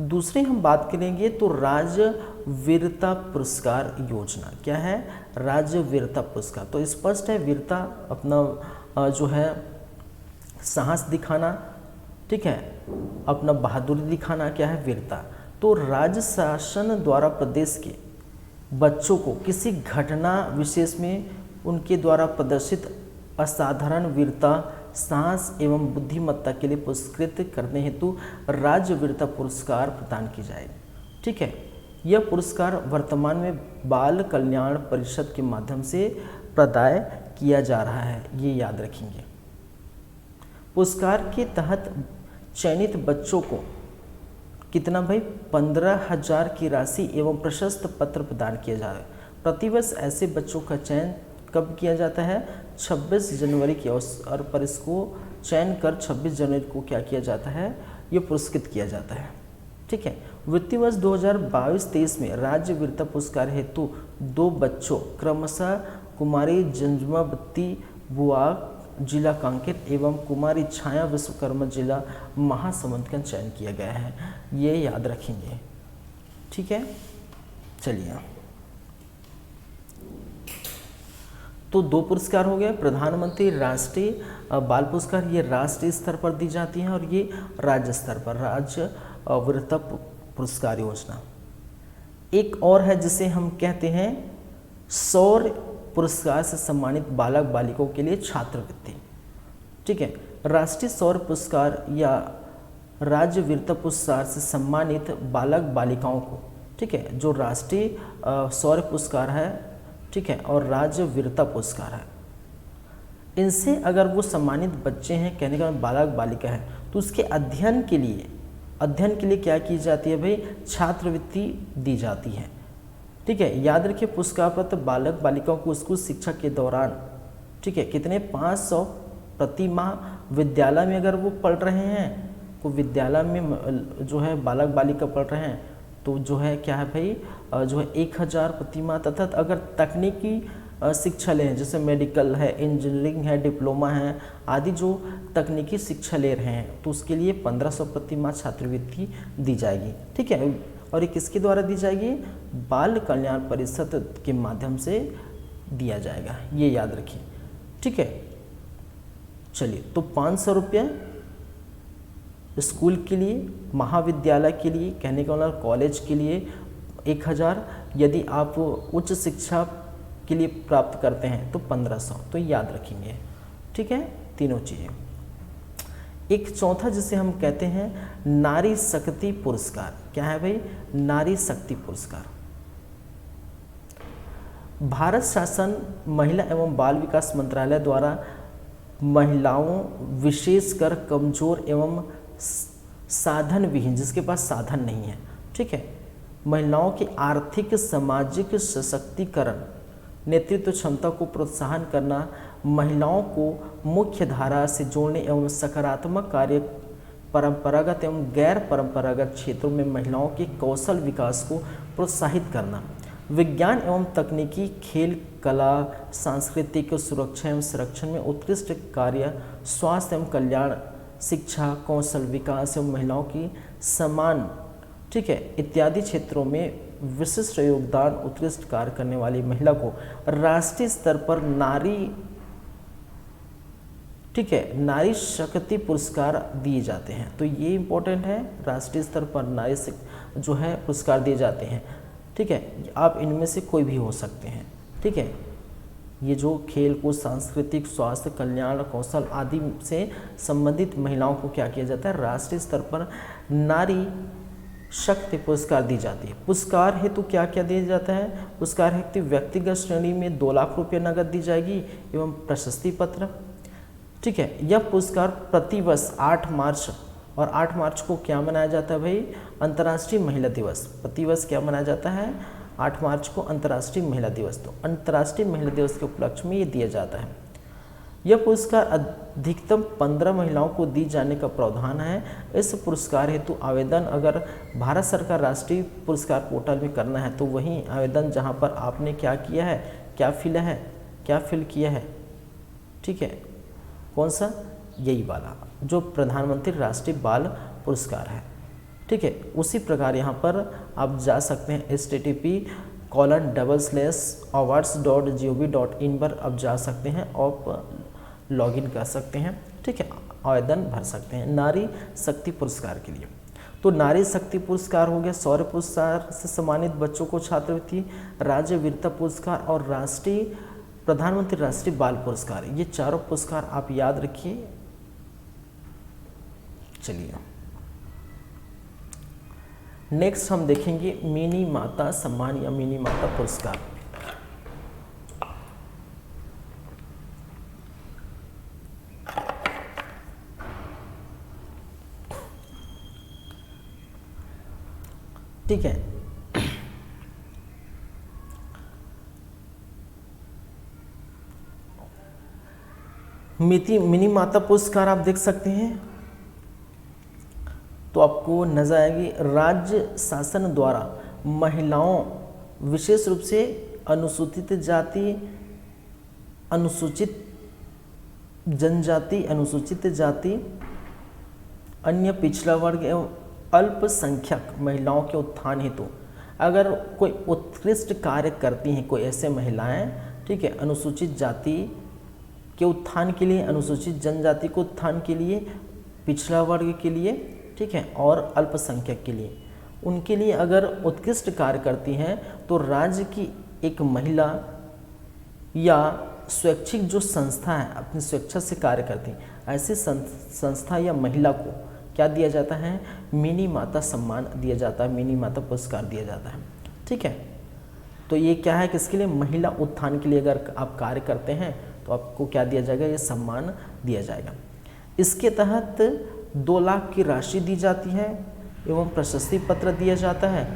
दूसरी हम बात करेंगे तो राज्य वीरता पुरस्कार योजना। क्या है, राज्य वीरता पुरस्कार। तो स्पष्ट है, वीरता अपना जो है साहस दिखाना, ठीक है, अपना बहादुरी दिखाना, क्या है, वीरता। तो राज्य शासन द्वारा प्रदेश के बच्चों को किसी घटना विशेष में उनके द्वारा प्रदर्शित असाधारण वीरता, साहस एवं बुद्धिमत्ता के लिए पुरस्कृत करने हेतु राज्य वीरता पुरस्कार प्रदान की जाए। ठीक है, यह पुरस्कार वर्तमान में बाल कल्याण परिषद के माध्यम से प्रदान किया जा रहा है, ये याद रखेंगे। पुरस्कार के तहत चयनित बच्चों को कितना भाई, 15,000 की राशि एवं प्रशस्ति पत्र प्रदान किया जा रहा है। प्रतिवर्ष ऐसे बच्चों का चयन कब किया जाता है, 26 जनवरी के अवसर पर इसको चयन कर 26 जनवरी को क्या किया जाता है, ये पुरस्कृत किया जाता है। ठीक है, वित्तीय वर्ष 2022-23 में राज्य वीरता पुरस्कार हेतु 2 बच्चों क्रमशः कुमारी जन्मवती बुआक जिला कांकेर एवं कुमारी छाया विश्वकर्मा जिला महासमुंद का चयन किया गया है। ये याद रखेंगे, ठीक है। चलिए, तो 2 पुरस्कार हो गए। प्रधानमंत्री राष्ट्रीय बाल पुरस्कार, ये राष्ट्रीय स्तर पर दी जाती हैं, और ये राज्य स्तर पर राज्य वीरता पुरस्कार योजना। एक और है जिसे हम कहते हैं शौर्य पुरस्कार से सम्मानित बालक बालिकाओं के लिए छात्रवृत्ति, ठीक है। राष्ट्रीय शौर्य पुरस्कार या राज्य वीरता पुरस्कार से सम्मानित बालक बालिकाओं को, ठीक है, जो राष्ट्रीय शौर्य पुरस्कार है, ठीक है, और राज्य वीरता पुरस्कार है, इनसे अगर वो सम्मानित बच्चे हैं, कहने का बालक बालिका है, तो उसके अध्ययन के लिए क्या की जाती है भाई, छात्रवृत्ति दी जाती है, ठीक है। याद रखिए, पुरस्कार प्राप्त बालक बालिकाओं को स्कूल शिक्षा के दौरान, ठीक है, कितने 500 प्रति माह विद्यालय में अगर वो पढ़ रहे हैं, तो विद्यालय में जो है बालक बालिका पढ़ रहे हैं, तो जो है क्या है भाई, जो है 1000 प्रति माह, तथा अगर तकनीकी शिक्षा लें, जैसे मेडिकल है, इंजीनियरिंग है, डिप्लोमा है आदि, जो तकनीकी शिक्षा ले रहे हैं, तो उसके लिए 1500 प्रति माह छात्रवृत्ति दी जाएगी, ठीक है। और ये किसके द्वारा दी जाएगी, बाल कल्याण परिषद के माध्यम से दिया जाएगा, ये याद रखिए, ठीक है। चलिए, तो 500 रुपये स्कूल के लिए, महाविद्यालय के लिए, कहने का मतलब कॉलेज के लिए 1000, यदि आप उच्च शिक्षा के लिए प्राप्त करते हैं तो 1500, तो याद रखेंगे, ठीक है, तीनों चीज़ें। एक चौथा जिसे हम कहते हैं नारी शक्ति पुरस्कार, क्या है भाई, नारी शक्ति पुरस्कार। भारत शासन महिला एवं बाल विकास मंत्रालय द्वारा महिलाओं, विशेषकर कमजोर एवं साधन विहीन, जिसके पास साधन नहीं है, ठीक है, महिलाओं की आर्थिक सामाजिक सशक्तिकरण, नेतृत्व क्षमता को प्रोत्साहन करना, महिलाओं को मुख्य धारा से जोड़ने एवं सकारात्मक कार्य, परंपरागत एवं गैर परंपरागत क्षेत्रों में महिलाओं के कौशल विकास को प्रोत्साहित करना, विज्ञान एवं तकनीकी, खेल, कला, सांस्कृतिक सुरक्षा एवं संरक्षण में उत्कृष्ट कार्य, स्वास्थ्य एवं कल्याण, शिक्षा, कौशल विकास एवं महिलाओं की समान, ठीक है, इत्यादि क्षेत्रों में विशिष्ट योगदान, उत्कृष्ट कार्य करने वाली महिला को राष्ट्रीय स्तर पर नारी, ठीक है, नारी शक्ति पुरस्कार दिए जाते हैं। तो ये इंपॉर्टेंट है, राष्ट्रीय स्तर पर नारी जो है पुरस्कार दिए जाते हैं, ठीक है। आप इनमें से कोई भी हो सकते हैं, ठीक है। ये जो खेल कूद, सांस्कृतिक, स्वास्थ्य, कल्याण, कौशल आदि से संबंधित महिलाओं को क्या किया जाता है, राष्ट्रीय स्तर पर नारी शक्ति पुरस्कार दी जाती है। पुरस्कार हेतु क्या क्या दिया जाता है, पुरस्कार हेतु व्यक्तिगत श्रेणी में 2 लाख रुपये नगद दी जाएगी एवं प्रशस्ति पत्र, ठीक है। यह पुरस्कार प्रतिवर्ष 8 मार्च, और 8 मार्च को क्या मनाया जाता है भाई, अंतर्राष्ट्रीय महिला दिवस। प्रतिवर्ष क्या मनाया जाता है, 8 मार्च को अंतर्राष्ट्रीय महिला दिवस। तो अंतर्राष्ट्रीय महिला दिवस के उपलक्ष्य में ये दिया जाता है। यह पुरस्कार अधिकतम 15 महिलाओं को दी जाने का प्रावधान है। इस पुरस्कार हेतु आवेदन अगर भारत सरकार राष्ट्रीय पुरस्कार पोर्टल में करना है, तो वही आवेदन जहां पर आपने क्या किया है, क्या फिल किया है, ठीक है, कौन सा, यही वाला जो प्रधानमंत्री राष्ट्रीय बाल पुरस्कार है, ठीक है। उसी प्रकार यहाँ पर आप जा सकते हैं http://awards.gov.in पर आप जा सकते हैं और लॉगिन कर सकते हैं, ठीक है, आवेदन भर सकते हैं नारी शक्ति पुरस्कार के लिए। तो नारी शक्ति पुरस्कार हो गया, शौर्य पुरस्कार से सम्मानित बच्चों को छात्रवृत्ति, राज्य वीरता पुरस्कार और राष्ट्रीय प्रधानमंत्री राष्ट्रीय बाल पुरस्कार, ये चारों पुरस्कार आप याद रखिए। चलिए नेक्स्ट हम देखेंगे मिनी माता सम्मान या मिनी माता पुरस्कार। ठीक है, मिनी माता पुरस्कार आप देख सकते हैं, तो आपको नजर आएगी राज्य शासन द्वारा महिलाओं, विशेष रूप से अनुसूचित जाति, अनुसूचित जनजाति, अनुसूचित जाति, अन्य पिछड़ा वर्ग एवं अल्पसंख्यक महिलाओं के उत्थान हेतु अगर कोई उत्कृष्ट कार्य करती हैं कोई ऐसे महिलाएं, ठीक है, अनुसूचित जाति के उत्थान के लिए, अनुसूचित जनजाति के उत्थान के लिए, पिछड़ा वर्ग के लिए, ठीक है, और अल्पसंख्यक के लिए, उनके लिए अगर उत्कृष्ट कार्य करती हैं तो राज्य की एक महिला या स्वैच्छिक जो संस्था है अपनी स्वेच्छा से कार्य करती है, ऐसी संस्था या महिला को क्या दिया जाता है, मिनी माता सम्मान दिया जाता है, मिनी माता पुरस्कार दिया जाता है। ठीक है, तो ये क्या है, किसके लिए, महिला उत्थान के लिए अगर आप कार्य करते हैं तो आपको क्या दिया जाएगा, ये सम्मान दिया जाएगा। इसके तहत 2 लाख की राशि दी जाती है एवं प्रशस्ति पत्र दिया जाता है।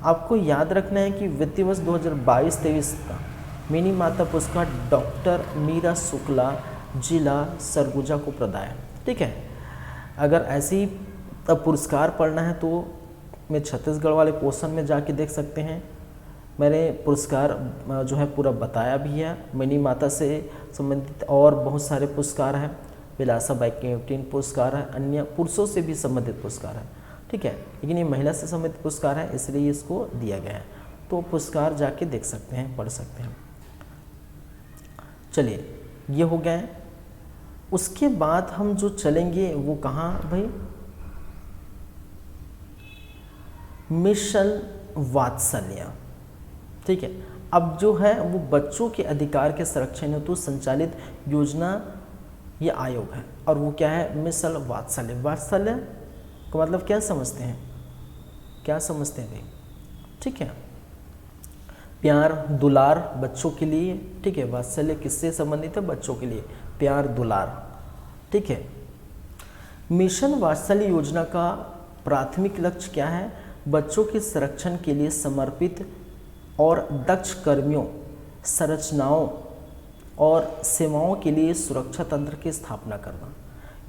आपको याद रखना है कि वित्तीय वर्ष 2022-23 का मिनी माता पुरस्कार डॉक्टर मीरा शुक्ला, जिला सरगुजा को प्रदान है। ठीक है, अगर ऐसी पुरस्कार पढ़ना है तो मैं छत्तीसगढ़ वाले पोर्शन में जाके देख सकते हैं, मैंने पुरस्कार जो है पूरा बताया भी है। मिनी माता से संबंधित और बहुत सारे पुरस्कार हैं, विलासा बाई कैप्टन पुरस्कार है, अन्य पुरुषों से भी संबंधित पुरस्कार है। ठीक है, लेकिन ये महिला से संबंधित पुरस्कार है इसलिए इसको दिया गया है, तो पुरस्कार जाके देख सकते हैं, पढ़ सकते हैं। चलिए, ये हो गया है। उसके बाद हम जो चलेंगे वो कहाँ भाई, मिशन वात्सल्य। ठीक है, अब जो है वो बच्चों के अधिकार के संरक्षण हेतु संचालित योजना ये आयोग है, और वो क्या है, मिशन वात्सल्य। वात्सल्य का मतलब क्या समझते हैं, क्या समझते हैं भाई? ठीक है, प्यार दुलार बच्चों के लिए। ठीक है, वात्सल्य किससे संबंधित है, बच्चों के लिए प्यार दुलार। ठीक है, मिशन वात्सल्य योजना का प्राथमिक लक्ष्य क्या है, बच्चों के संरक्षण के लिए समर्पित और दक्ष कर्मियों, संरचनाओं और सेवाओं के लिए सुरक्षा तंत्र की स्थापना करना।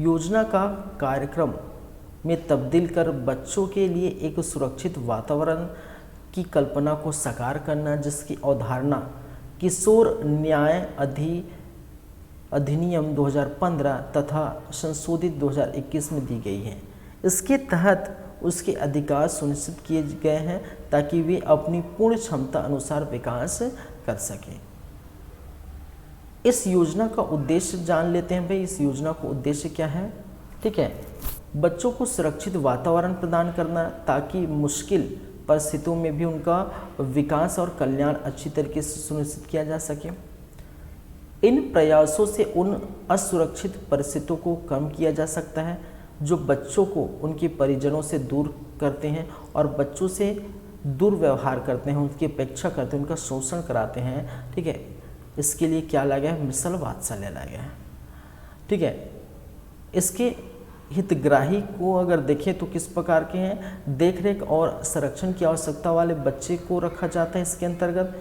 योजना का कार्यक्रम में तब्दील कर बच्चों के लिए एक सुरक्षित वातावरण की कल्पना को साकार करना, जिसकी अवधारणा किशोर न्याय अधिनियम 2015 तथा संशोधित 2021 में दी गई है। इसके तहत उसके अधिकार सुनिश्चित किए गए हैं ताकि वे अपनी पूर्ण क्षमता अनुसार विकास कर सकें। इस योजना का उद्देश्य जान लेते हैं भाई, इस योजना का उद्देश्य क्या है। ठीक है, बच्चों को सुरक्षित वातावरण प्रदान करना ताकि मुश्किल परिस्थितियों में भी उनका विकास और कल्याण अच्छी तरीके से सुनिश्चित किया जा सके। इन प्रयासों से उन असुरक्षित परिस्थितियों को कम किया जा सकता है जो बच्चों को उनके परिजनों से दूर करते हैं और बच्चों से दुर्व्यवहार करते हैं, उनकी अपेक्षा करते हैं, उनका शोषण कराते हैं। ठीक है, इसके लिए क्या लाया गया है, मिशन वात्सल्य लाया गया है। ठीक है, इसके हितग्राही को अगर देखें तो किस प्रकार के हैं, देखरेख और संरक्षण की आवश्यकता वाले बच्चे को रखा जाता है। इसके अंतर्गत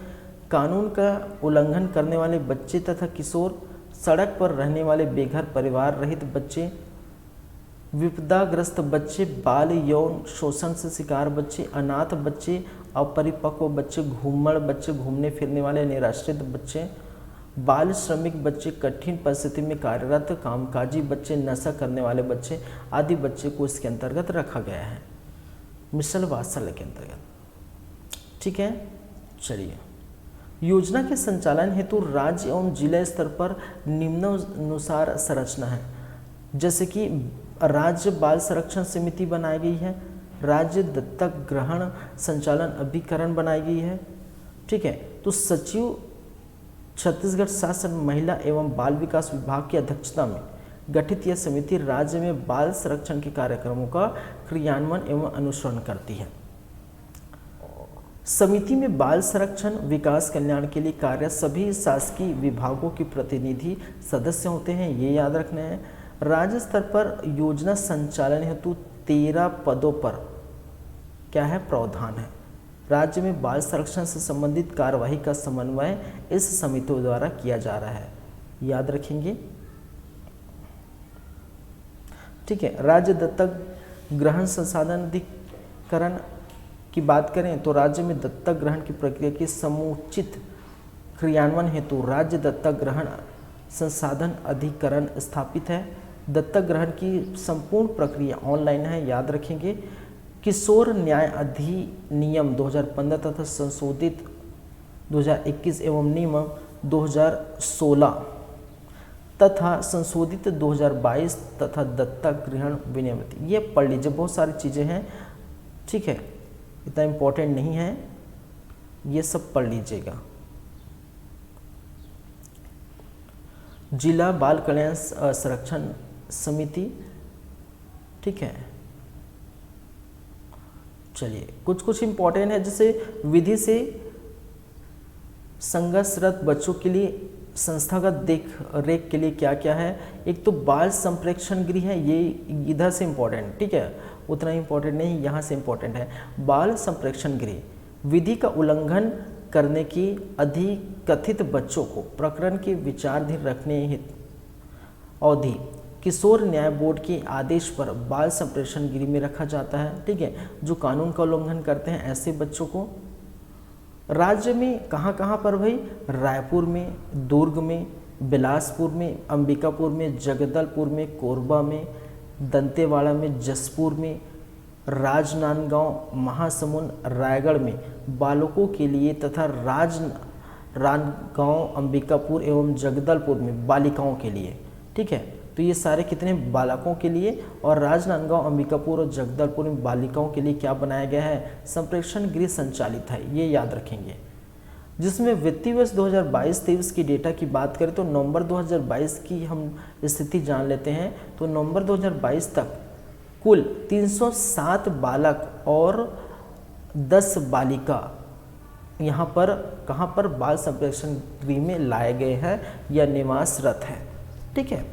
कानून का उल्लंघन करने वाले बच्चे तथा किशोर, सड़क पर रहने वाले बेघर परिवार रहित बच्चे, विपदाग्रस्त बच्चे, बाल यौन शोषण से शिकार बच्चे, अनाथ बच्चे, अपरिपक्व बच्चे, घूमड़ बच्चे, घूमने फिरने वाले निराश्रित बच्चे, बाल श्रमिक बच्चे, कठिन परिस्थिति में कार्यरत कामकाजी बच्चे, नशा करने वाले बच्चे आदि बच्चे को इसके अंतर्गत रखा गया है, मिशन वात्सल्य के अंतर्गत। ठीक है, चलिए, योजना के संचालन हेतु राज्य एवं जिला स्तर पर निम्नानुसार संरचना है, जैसे कि राज्य बाल संरक्षण समिति बनाई गई है, राज्य दत्तक ग्रहण संचालन अभिकरण बनाई गई है। ठीक है, तो सचिव छत्तीसगढ़ शासन महिला एवं बाल विकास विभाग की अध्यक्षता में गठित यह समिति राज्य में बाल संरक्षण के कार्यक्रमों का क्रियान्वयन एवं अनुसरण करती है। समिति में बाल संरक्षण विकास कल्याण के लिए कार्य सभी शासकीय विभागों के प्रतिनिधि सदस्य होते हैं, ये याद रखना है। राज्य स्तर पर योजना संचालन हेतु 13 पदों पर क्या है, प्रावधान है। राज्य में बाल संरक्षण से संबंधित कार्यवाही का समन्वय इस समितियों द्वारा किया जा रहा है, याद रखेंगे। ठीक है, राज्य दत्तक ग्रहण संसाधन अधिकरण की बात करें तो राज्य में दत्तक ग्रहण की प्रक्रिया के समुचित क्रियान्वयन हेतु राज्य दत्तक ग्रहण संसाधन अधिकरण स्थापित है। दत्तक ग्रहण की संपूर्ण प्रक्रिया ऑनलाइन है, याद रखेंगे। किशोर न्याय अधिनियम 2015 तथा संशोधित 2021 एवं नियम 2016 तथा संशोधित 2022 तथा दत्तक ग्रहण विनियमित, ये पढ़ लीजिए। बहुत सारी चीज़ें हैं, ठीक है, इतना इम्पोर्टेंट नहीं है, ये सब पढ़ लीजिएगा। जिला बाल कल्याण संरक्षण समिति, ठीक है। चलिए कुछ इम्पोर्टेंट है, जैसे विधि से संघर्षरत बच्चों के लिए संस्थागत देख रेख के लिए क्या क्या है। एक तो बाल संप्रेक्षण गृह है, ये इधर से इम्पोर्टेंट, ठीक है, उतना इम्पोर्टेंट नहीं, यहाँ से इम्पोर्टेंट है। बाल संप्रेक्षण गृह विधि का उल्लंघन करने की अधिकथित बच्चों को प्रकरण के विचाराधीन रखने हेतु अवधि किशोर न्याय बोर्ड के आदेश पर बाल संप्रेक्षण गृह में रखा जाता है, ठीक है। जो कानून का उल्लंघन करते हैं ऐसे बच्चों को राज्य में कहाँ पर भाई, रायपुर में, दुर्ग में, बिलासपुर में, अंबिकापुर में, जगदलपुर में, कोरबा में, दंतेवाड़ा में, जसपुर में, राजनांदगांव, महासमुंद, रायगढ़ में बालकों के लिए तथा राजनांदगांव, अंबिकापुर एवं जगदलपुर में बालिकाओं के लिए, ठीक है। तो ये सारे कितने बालकों के लिए, और राजनांदगांव, अंबिकापुर और जगदलपुर में बालिकाओं के लिए क्या बनाया गया है, संप्रेक्षण गृह संचालित है, ये याद रखेंगे। जिसमें वित्तीय वर्ष 2022-23 की डेटा की बात करें तो नवंबर 2022 की हम स्थिति जान लेते हैं। तो नवंबर 2022 तक कुल 307 बालक और 10 बालिका यहाँ पर कहाँ पर बाल संप्रेक्षण गृह में लाए गए हैं या निवासरत है, ठीक है।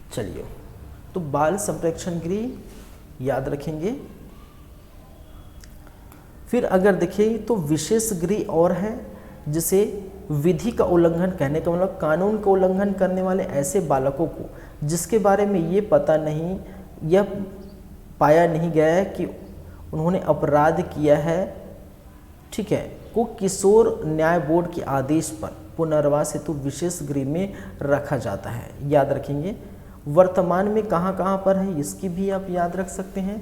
चलिए, तो बाल संप्रेक्षण गृह याद रखेंगे। फिर अगर देखिए तो विशेष गृह और है, जिसे विधि का उल्लंघन, कहने का मतलब कानून का उल्लंघन करने वाले ऐसे बालकों को जिसके बारे में ये पता नहीं, यह पाया नहीं गया है कि उन्होंने अपराध किया है, ठीक है, को किशोर न्याय बोर्ड के आदेश पर पुनर्वास हेतु विशेष गृह में रखा जाता है, याद रखेंगे। वर्तमान में कहाँ पर है इसकी भी आप याद रख सकते हैं।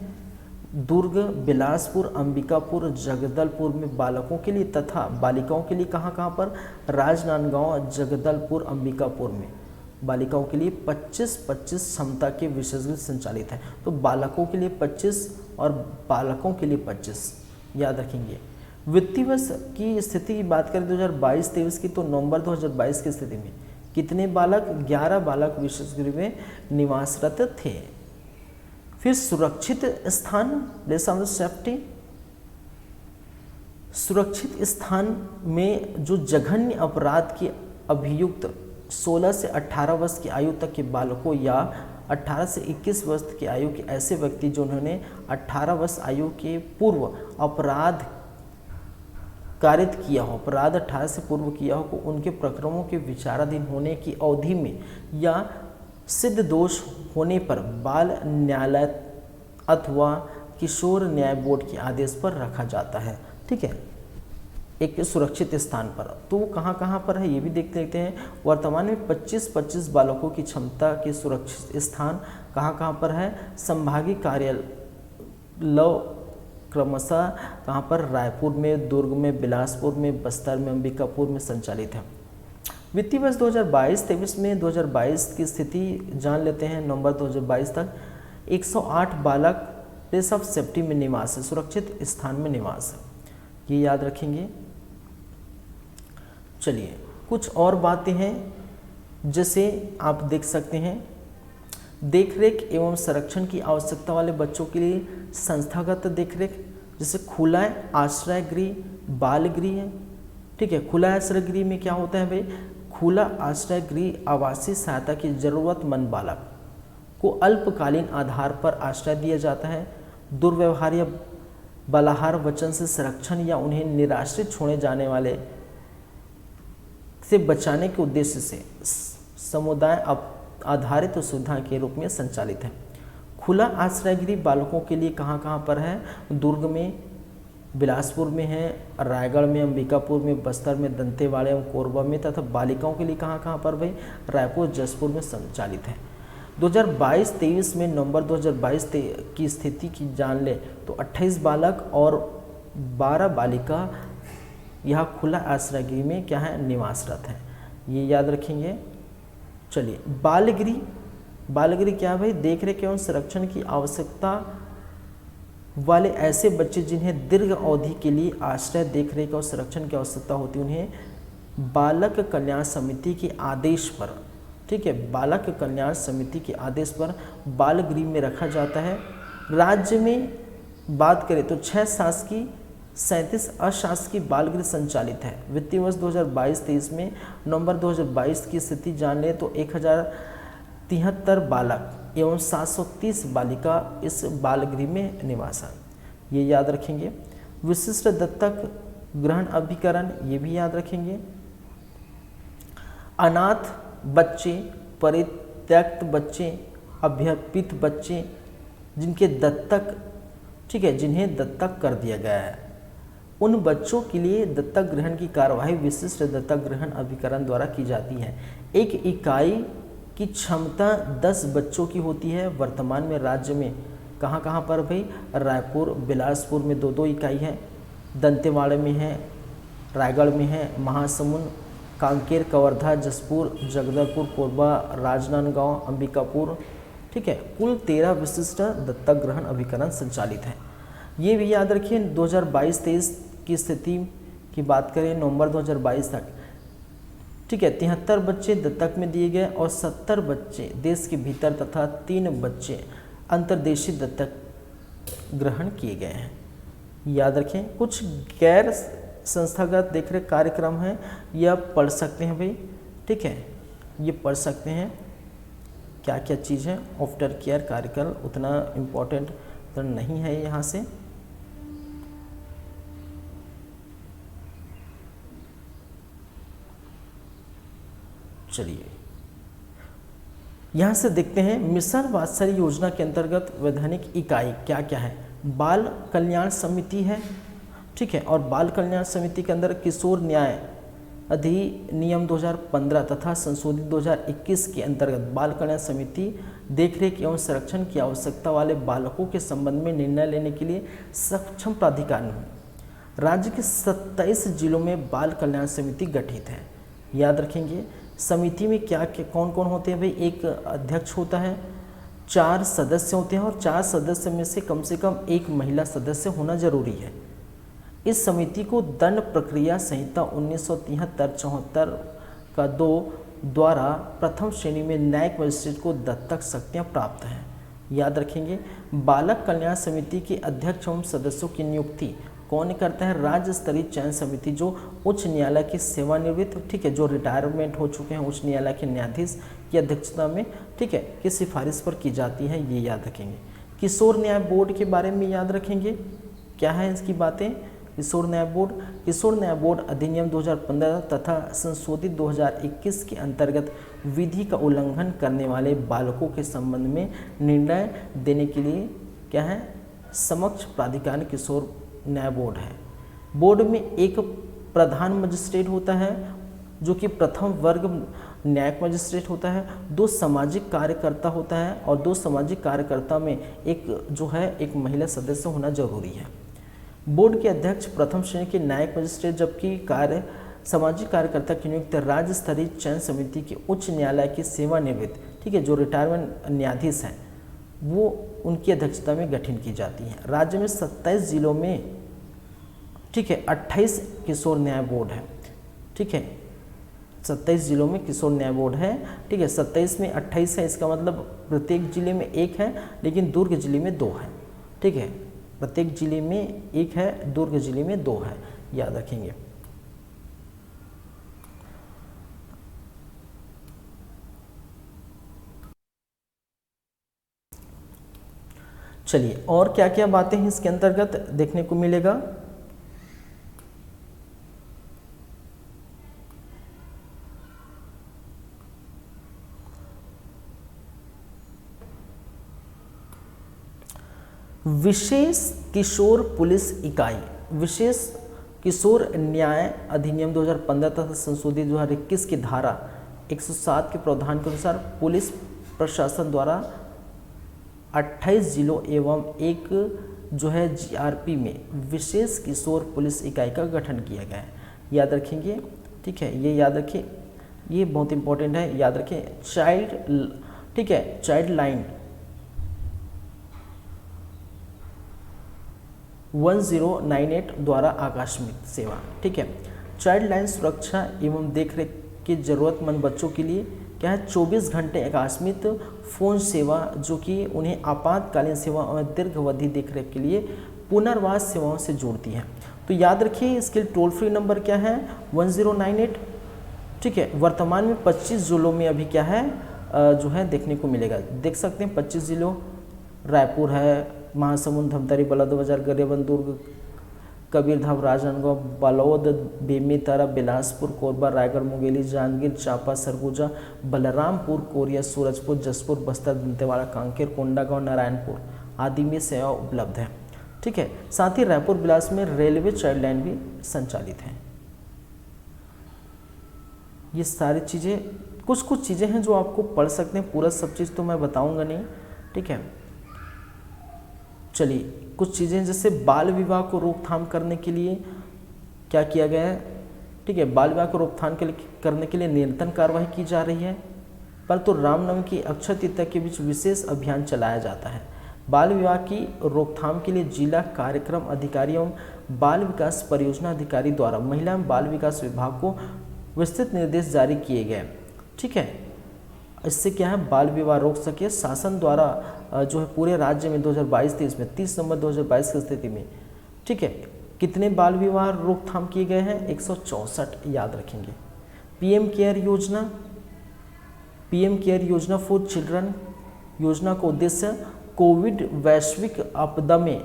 दुर्ग, बिलासपुर, अंबिकापुर, जगदलपुर में बालकों के लिए तथा बालिकाओं के लिए कहाँ पर, राजनांदगांव, जगदलपुर, अंबिकापुर में बालिकाओं के लिए 25-25 क्षमता के विशेष गृह संचालित है। तो बालकों के लिए 25 और बालकों के लिए 25, याद रखेंगे। वित्तीय वर्ष की स्थिति की बात करें 2022-23 की, तो नवंबर 2022 की स्थिति में कितने बालक, 11 बालक विशेष गृह में निवासरत थे। फिर सुरक्षित स्थान, प्लेस ऑफ सेफ्टी, सुरक्षित स्थान में जो जघन्य अपराध के अभियुक्त 16 से 18 वर्ष की आयु तक के बालकों या 18 से 21 वर्ष की आयु के ऐसे व्यक्ति जिन्होंने 18 वर्ष आयु के पूर्व अपराध कारित किया हो, अपराध 18 से पूर्व किया हो, को उनके प्रकरणों के विचाराधीन होने की अवधि में या सिद्ध दोष होने पर बाल न्यायालय अथवा किशोर न्याय बोर्ड के आदेश पर रखा जाता है, ठीक है, एक सुरक्षित स्थान पर। तो वो कहाँ पर है ये भी देख लेते हैं। वर्तमान में 25-25 बालकों की क्षमता के सुरक्षित स्थान कहाँ पर है, संभागीय कार्यालय क्रमशः कहाँ पर, रायपुर में, दुर्ग में, बिलासपुर में, बस्तर में, अंबिकापुर में संचालित है। वित्तीय वर्ष 2022-23 में 2022 की स्थिति जान लेते हैं। नवंबर 2022 तक 108 बालक प्लेस ऑफ सेफ्टी में निवास है, सुरक्षित स्थान में निवास है, ये याद रखेंगे। चलिए कुछ और बातें हैं, जैसे आप देख सकते हैं देखरेख एवं संरक्षण की आवश्यकता वाले बच्चों के लिए संस्थागत देखरेख, जैसे खुला आश्रय गृह, बाल गृह है, ठीक है। खुला आश्रय गृह में क्या होता है भाई, खुला आश्रय गृह आवासीय सहायता की जरूरतमंद बालक को अल्पकालीन आधार पर आश्रय दिया जाता है। दुर्व्यवहार या बलात्कार वचन से संरक्षण या उन्हें निराश्रित छोड़े जाने वाले से बचाने के उद्देश्य से समुदाय आधारित सुविधा के रूप में संचालित है। खुला आश्रय गृह बालकों के लिए कहाँ पर है, दुर्ग में, बिलासपुर में है, रायगढ़ में, अंबिकापुर में, बस्तर में, दंतेवाड़ा एवं कोरबा में, तथा बालिकाओं के लिए कहाँ कहाँ पर भाई, रायपुर, जसपुर में संचालित है। 2022-23 में नवंबर 2022 की स्थिति की जान ले तो 28 बालक और 12 बालिका यह खुला आश्रय गृह में क्या है, निवासरत है, ये याद रखेंगे। चलिए, बालगृह क्या है भाई, देख रेख एवं संरक्षण की आवश्यकता वाले ऐसे बच्चे जिन्हें दीर्घ अवधि के लिए आश्रय, देख रेख और संरक्षण की आवश्यकता होती है, उन्हें बालक कल्याण समिति के आदेश पर, ठीक है, बालक कल्याण समिति के आदेश पर बाल गृह में रखा जाता है। राज्य में बात करें तो 6 शासकीय, 37 अशासकीय बाल गृह संचालित है। वित्तीय वर्ष 2022-23 में नवंबर 2022 की स्थिति जान ले तो 1073 बालक एवं 730 बालिका इस बाल गृह में निवासन, ये याद रखेंगे। विशिष्ट दत्तक ग्रहण अभिकरण, ये भी याद रखेंगे। अनाथ बच्चे, परित्यक्त बच्चे, अभ्यर्पित बच्चे जिनके दत्तक, ठीक है, जिन्हें दत्तक कर दिया गया है, उन बच्चों के लिए दत्तक ग्रहण की कार्यवाही विशिष्ट दत्तक ग्रहण अभिकरण द्वारा की जाती है। एक इकाई की क्षमता 10 बच्चों की होती है। वर्तमान में राज्य में कहाँ कहाँ पर भाई, रायपुर, बिलासपुर में 2-2 इकाई है, दंतेवाड़ा में है, रायगढ़ में है, महासमुंद, कांकेर, कवर्धा, जसपुर, जगदलपुर, कोरबा, राजनांदगांव, अंबिकापुर, ठीक है, कुल 13 विशिष्ट दत्तक ग्रहण अभिकरण संचालित हैं। ये भी याद रखिए। 2022-23 की स्थिति की बात करें नवंबर 2022 तक, ठीक है, 73 बच्चे दत्तक में दिए गए और 70 बच्चे देश के भीतर तथा 3 बच्चे अंतर्देशीय दत्तक ग्रहण किए गए हैं, याद रखें। कुछ गैर संस्थागत देखरेख कार्यक्रम हैं, यह पढ़ सकते हैं भाई, ठीक है, ये पढ़ सकते हैं क्या क्या चीज़ है। आफ्टर केयर कार्यक्रम उतना इम्पोर्टेंट तो नहीं है यहाँ से। चलिए यहाँ से देखते हैं मिशन वात्सल्य योजना के अंतर्गत वैधानिक इकाई क्या क्या है। बाल कल्याण समिति है, ठीक है, और बाल कल्याण समिति के अंदर किशोर न्याय अधिनियम 2015 तथा संशोधित 2021 के अंतर्गत बाल कल्याण समिति देखरेख एवं संरक्षण की आवश्यकता वाले बालकों के संबंध में निर्णय लेने के लिए सक्षम प्राधिकार है। राज्य के 27 जिलों में बाल कल्याण समिति गठित है, याद रखेंगे। समिति में क्या कौन कौन होते हैं भाई, एक अध्यक्ष होता है, 4 सदस्य होते हैं और 4 सदस्य में से कम एक महिला सदस्य होना जरूरी है। इस समिति को दंड प्रक्रिया संहिता 1973-74 का 2 द्वारा प्रथम श्रेणी में न्यायिक मजिस्ट्रेट को दत्तक शक्तियाँ प्राप्त हैं, याद रखेंगे। बालक कल्याण समिति के अध्यक्ष एवं सदस्यों की नियुक्ति कौन करता है, राज्य स्तरीय चयन समिति जो उच्च न्यायालय की सेवानिवृत्त, ठीक है, जो रिटायरमेंट हो चुके हैं उच्च न्यायालय के न्यायाधीश की अध्यक्षता में, ठीक है, की सिफारिश पर की जाती है, ये याद रखेंगे। किशोर न्याय बोर्ड के बारे में याद रखेंगे, क्या है इसकी बातें। किशोर न्याय बोर्ड अधिनियम 2015 तथा संशोधित 2021 के अंतर्गत विधि का उल्लंघन करने वाले बालकों के संबंध में निर्णय देने के लिए क्या है, समक्ष प्राधिकार किशोर न्याय बोर्ड है। बोर्ड में एक प्रधान मजिस्ट्रेट होता है जो कि प्रथम वर्ग न्यायिक मजिस्ट्रेट होता है, 2 सामाजिक कार्यकर्ता होता है और 2 सामाजिक कार्यकर्ता में एक जो है एक महिला सदस्य होना जरूरी है। बोर्ड के अध्यक्ष प्रथम श्रेणी के न्यायिक मजिस्ट्रेट, जबकि सामाजिक कार्यकर्ता की नियुक्ति राज्य स्तरीय चयन समिति के उच्च न्यायालय की सेवानिवृत्त, ठीक है, जो रिटायरमेंट न्यायाधीश हैं वो उनकी अध्यक्षता में गठन की जाती है। राज्य में 27 जिलों में, ठीक है, 28 किशोर न्याय बोर्ड है, ठीक है, 27 जिलों में किशोर न्याय बोर्ड है, ठीक है, 27 में 28 है, इसका मतलब प्रत्येक जिले में 1 है, लेकिन दुर्ग जिले में 2 है, ठीक है, प्रत्येक जिले में 1 है, दुर्ग जिले में 2 है, याद रखेंगे। चलिए और क्या क्या बातें हैं इसके अंतर्गत देखने को मिलेगा। विशेष किशोर पुलिस इकाई, विशेष किशोर न्याय अधिनियम 2015 तथा संशोधित 2021 की धारा 107 के प्रावधान के अनुसार पुलिस प्रशासन द्वारा 28 जिलों एवं एक जो है जीआरपी में विशेष किशोर पुलिस इकाई का गठन किया गया है। याद रखेंगे, ठीक है, ये याद रखें, ये बहुत इंपॉर्टेंट है, याद रखें। चाइल्ड, ठीक है, चाइल्ड लाइन 1098 द्वारा आकस्मिक सेवा, ठीक है। चाइल्ड लाइन सुरक्षा एवं देखरेख के जरूरतमंद बच्चों के लिए क्या है 24 घंटे आकस्मिक फ़ोन सेवा, जो कि उन्हें आपातकालीन सेवा और दीर्घ अवधि देखरेख के लिए पुनर्वास सेवाओं से जोड़ती है। तो याद रखिए इसके टोल फ्री नंबर क्या है 1098, ठीक है। वर्तमान में 25 जिलों में अभी क्या है जो है देखने को मिलेगा, देख सकते हैं 25 जिलों, रायपुर है, महासमुंद, धमतरी, बलौदाबाजार, गरियाबंद, दुर्ग, कबीरधाम, राजनांदगांव, बालोद, बेमेतरा, बिलासपुर, कोरबा, रायगढ़, मुंगेली, जांजगीर चांपा, सरगुजा, बलरामपुर, कोरिया, सूरजपुर, जसपुर, बस्तर, दंतेवाड़ा, कांकेर, कोंडागांव, नारायणपुर आदि में सेवा उपलब्ध है, ठीक है। साथ ही रायपुर, बिलास में रेलवे चाइल्ड लाइन भी संचालित है। ये सारी चीज़ें, कुछ चीज़ें हैं जो आपको पढ़ सकते हैं, पूरा सब चीज़ तो मैं बताऊंगा नहीं, ठीक है। चलिए कुछ चीज़ें, जैसे बाल विवाह को रोकथाम करने के लिए क्या किया गया है, ठीक है। बाल विवाह को रोकथाम करने के लिए निरंतर कार्रवाई की जा रही है, परंतु रामनवमी की अक्षय तृतीया के बीच विशेष अभियान चलाया जाता है। बाल विवाह की रोकथाम के लिए जिला कार्यक्रम अधिकारी एवं बाल विकास परियोजना अधिकारी द्वारा महिला एवं बाल विकास विभाग को विस्तृत निर्देश जारी किए गए, ठीक है। इससे क्या है बाल विवाह रोक सके। शासन द्वारा जो है पूरे राज्य में 2022-23 में 30 नवंबर 2022 की स्थिति में, ठीक है, कितने बाल विवाह रोकथाम किए गए हैं 164, याद रखेंगे। पीएम केयर योजना, पीएम केयर योजना फॉर चिल्ड्रन योजना का उद्देश्य कोविड वैश्विक आपदा में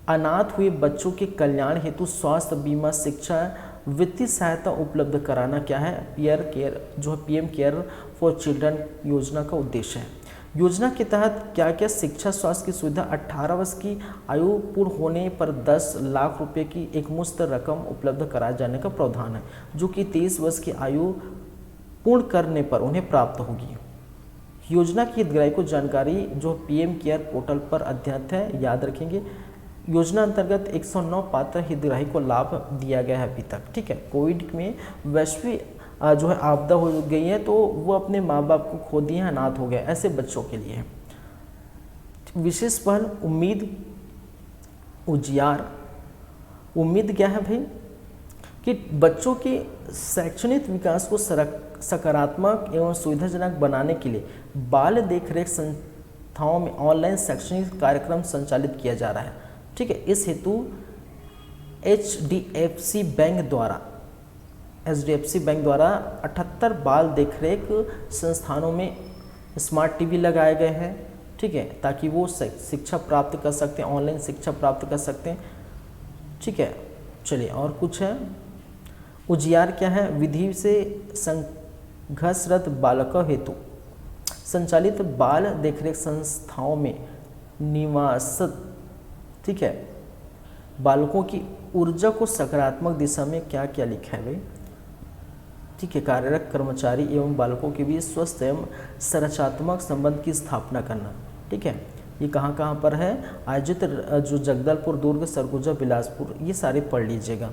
अनाथ हुए बच्चों के कल्याण हेतु स्वास्थ्य बीमा, शिक्षा, वित्तीय सहायता उपलब्ध कराना क्या है, पीएम केयर फॉर चिल्ड्रन योजना का उद्देश्य है। योजना के तहत क्या क्या शिक्षा, स्वास्थ्य की सुविधा, 18 वर्ष की आयु पूर्ण होने पर 10 लाख रुपए की एक मुश्त रकम उपलब्ध कराए जाने का प्रावधान है, जो कि 23 वर्ष की आयु पूर्ण करने पर उन्हें प्राप्त होगी। योजना की हितग्राही को जानकारी जो पीएम केयर पोर्टल पर अद्यतन है, याद रखेंगे। योजना अंतर्गत 109 पात्र हितग्राही को लाभ दिया गया है अभी तक, ठीक है। कोविड में वैश्विक जो है आपदा हो गई है, तो वो अपने माँ बाप को खो दिए, अनाथ हो गए, ऐसे बच्चों के लिए विशेष पहल उम्मीद उजियार। उम्मीद क्या है भाई कि बच्चों के शैक्षणिक विकास को सकारात्मक एवं सुविधाजनक बनाने के लिए बाल देखरेख संस्थाओं में ऑनलाइन शैक्षणिक कार्यक्रम संचालित किया जा रहा है, ठीक है। इस हेतु एचडीएफसी बैंक द्वारा 78 बाल देखरेख संस्थानों में स्मार्ट टीवी लगाए गए हैं, ठीक है, ताकि वो शिक्षा प्राप्त कर सकते हैं, ऑनलाइन शिक्षा प्राप्त कर सकते हैं, ठीक है। चलिए और कुछ है। उजियार क्या है, विधि से संघर्षरत बालकों हेतु संचालित बाल देखरेख संस्थाओं में निवास, ठीक है, बालकों की ऊर्जा को सकारात्मक दिशा में क्या क्या लिखा है भाई, ठीक है। कार्यरत कर्मचारी एवं बालकों के बीच स्वस्थ एवं संरचनात्मक संबंध की स्थापना करना, ठीक है। ये कहाँ कहाँ पर है आयोजित, जो जगदलपुर, दुर्ग, सरगुजा, बिलासपुर, ये सारे पढ़ लीजिएगा,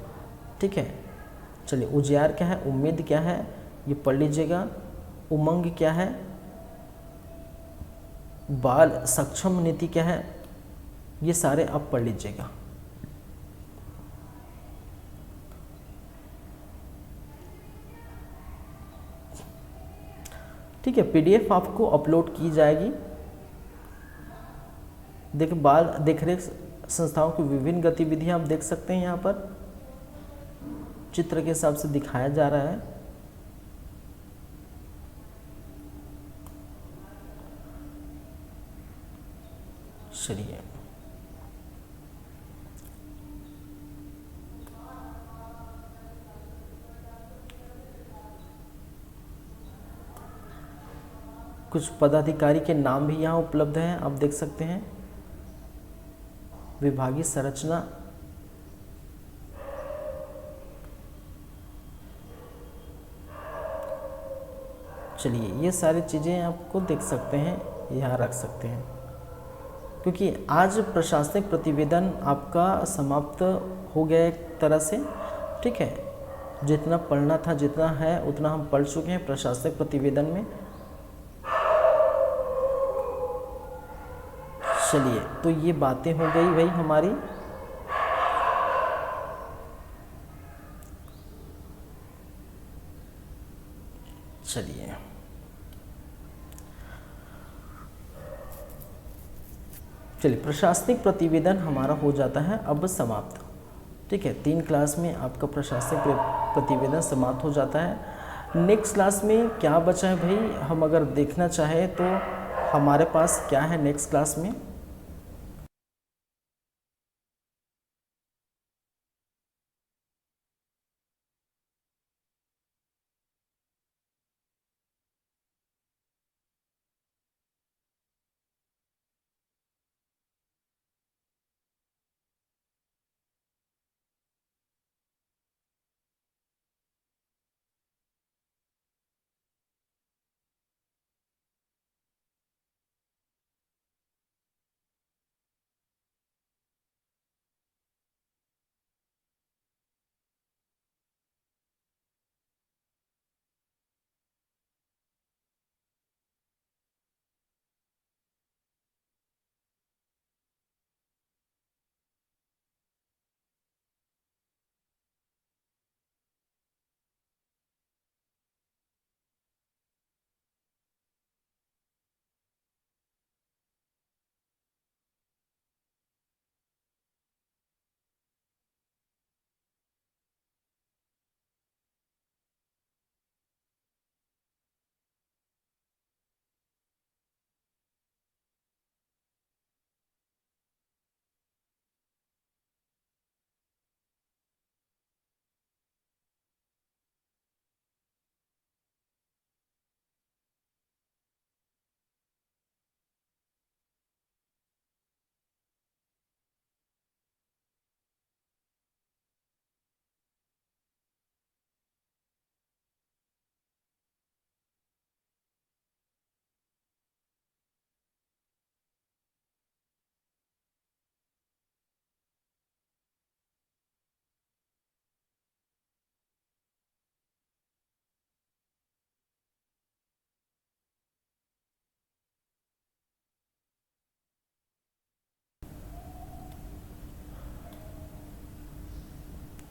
ठीक है। चलिए उजियार क्या है, उम्मीद क्या है, ये पढ़ लीजिएगा। उमंग क्या है, बाल सक्षम नीति क्या है, ये सारे आप पढ़ लीजिएगा। ठीक है, पीडीएफ आपको अपलोड की जाएगी। देखिए बाल देखरेख संस्थाओं की विभिन्न गतिविधियां आप देख सकते हैं, यहाँ पर चित्र के हिसाब से दिखाया जा रहा है। चलिए कुछ पदाधिकारी के नाम भी यहाँ उपलब्ध हैं, आप देख सकते हैं। विभागीय संरचना चलिए ये सारी चीज़ें आपको देख सकते हैं, यहाँ रख सकते हैं, क्योंकि आज प्रशासनिक प्रतिवेदन आपका समाप्त हो गया एक तरह से। ठीक है, जितना पढ़ना था, जितना है उतना हम पढ़ चुके हैं प्रशासनिक प्रतिवेदन में। चलिए तो ये बातें हो गई भाई हमारी। चलिए प्रशासनिक प्रतिवेदन हमारा हो जाता है अब समाप्त। ठीक है, 3 क्लास में आपका प्रशासनिक प्रतिवेदन समाप्त हो जाता है। नेक्स्ट क्लास में क्या बचा है भाई, हम अगर देखना चाहें तो हमारे पास क्या है नेक्स्ट क्लास में।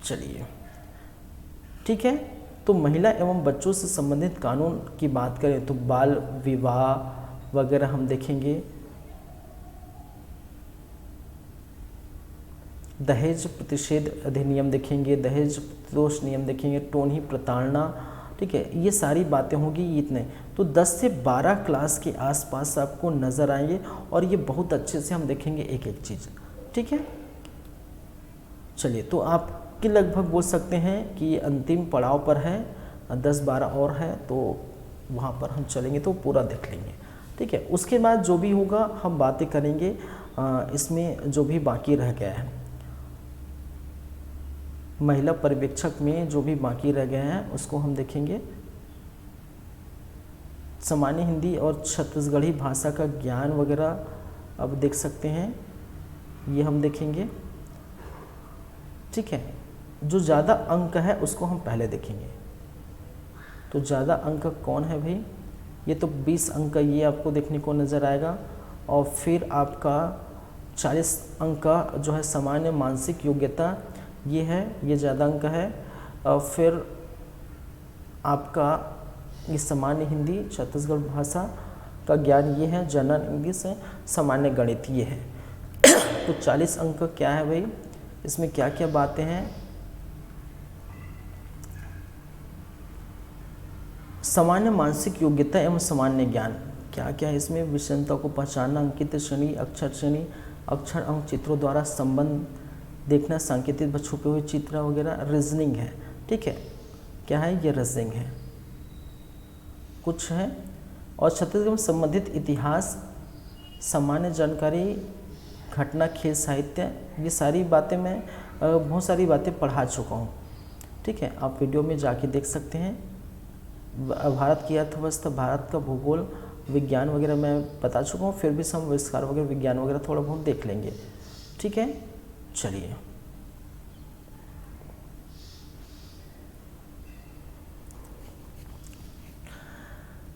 चलिए ठीक है, तो महिला एवं बच्चों से संबंधित कानून की बात करें तो बाल विवाह वगैरह हम देखेंगे, दहेज प्रतिषेध अधिनियम देखेंगे, दहेज प्रतिदोष नियम देखेंगे, टोनी प्रताड़ना। ठीक है, ये सारी बातें होंगी। इतने तो 10 से 12 क्लास के आसपास आपको नज़र आएंगे और ये बहुत अच्छे से हम देखेंगे एक एक चीज़। ठीक है, चलिए तो आपके लगभग बोल सकते हैं कि ये अंतिम पड़ाव पर है, 10-12 और है तो वहाँ पर हम चलेंगे तो पूरा देख लेंगे। ठीक है, उसके बाद जो भी होगा हम बातें करेंगे इसमें जो भी बाकी रह गया है, महिला पर्यवेक्षक में जो भी बाकी रह गए हैं उसको हम देखेंगे। सामान्य हिंदी और छत्तीसगढ़ी भाषा का ज्ञान वगैरह अब देख सकते हैं, ये हम देखेंगे। ठीक है, जो ज़्यादा अंक है उसको हम पहले देखेंगे। तो ज़्यादा अंक कौन है भाई, ये तो 20 अंक का ये आपको देखने को नज़र आएगा। और फिर आपका 40 अंक का जो है सामान्य मानसिक योग्यता ये है, ये ज़्यादा अंक है। और फिर आपका ये सामान्य हिंदी छत्तीसगढ़ भाषा का ज्ञान ये है, जनरल इंग्लिश है, सामान्य गणित ये है। तो 40 अंक क्या है भाई, इसमें क्या क्या बातें हैं। सामान्य मानसिक योग्यता एवं सामान्य ज्ञान क्या क्या है इसमें, विषमता को पहचानना, अंकित श्रेणी, अक्षर अंक चित्रों द्वारा संबंध देखना, सांकेतिक व छुपे हुए चित्र वगैरह, रीजनिंग है। ठीक है, क्या है ये रीजनिंग है कुछ है। और छत्तीसगढ़ में संबंधित इतिहास, सामान्य जानकारी, घटना, खेल, साहित्य, ये सारी बातें मैं बहुत सारी बातें पढ़ा चुका हूँ। ठीक है, आप वीडियो में जाके देख सकते हैं, भारत की अर्थव्यवस्था, भारत का भूगोल, विज्ञान वगैरह मैं बता चुका हूँ, फिर भी समविस्तार वगैरह विज्ञान वगैरह थोड़ा बहुत देख लेंगे। ठीक है, चलिए।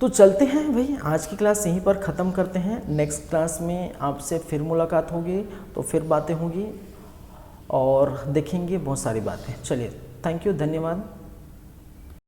तो चलते हैं भाई, आज की क्लास यहीं पर ख़त्म करते हैं। नेक्स्ट क्लास में आपसे फिर मुलाकात होगी, तो फिर बातें होंगी और देखेंगे बहुत सारी बातें। चलिए, थैंक यू, धन्यवाद।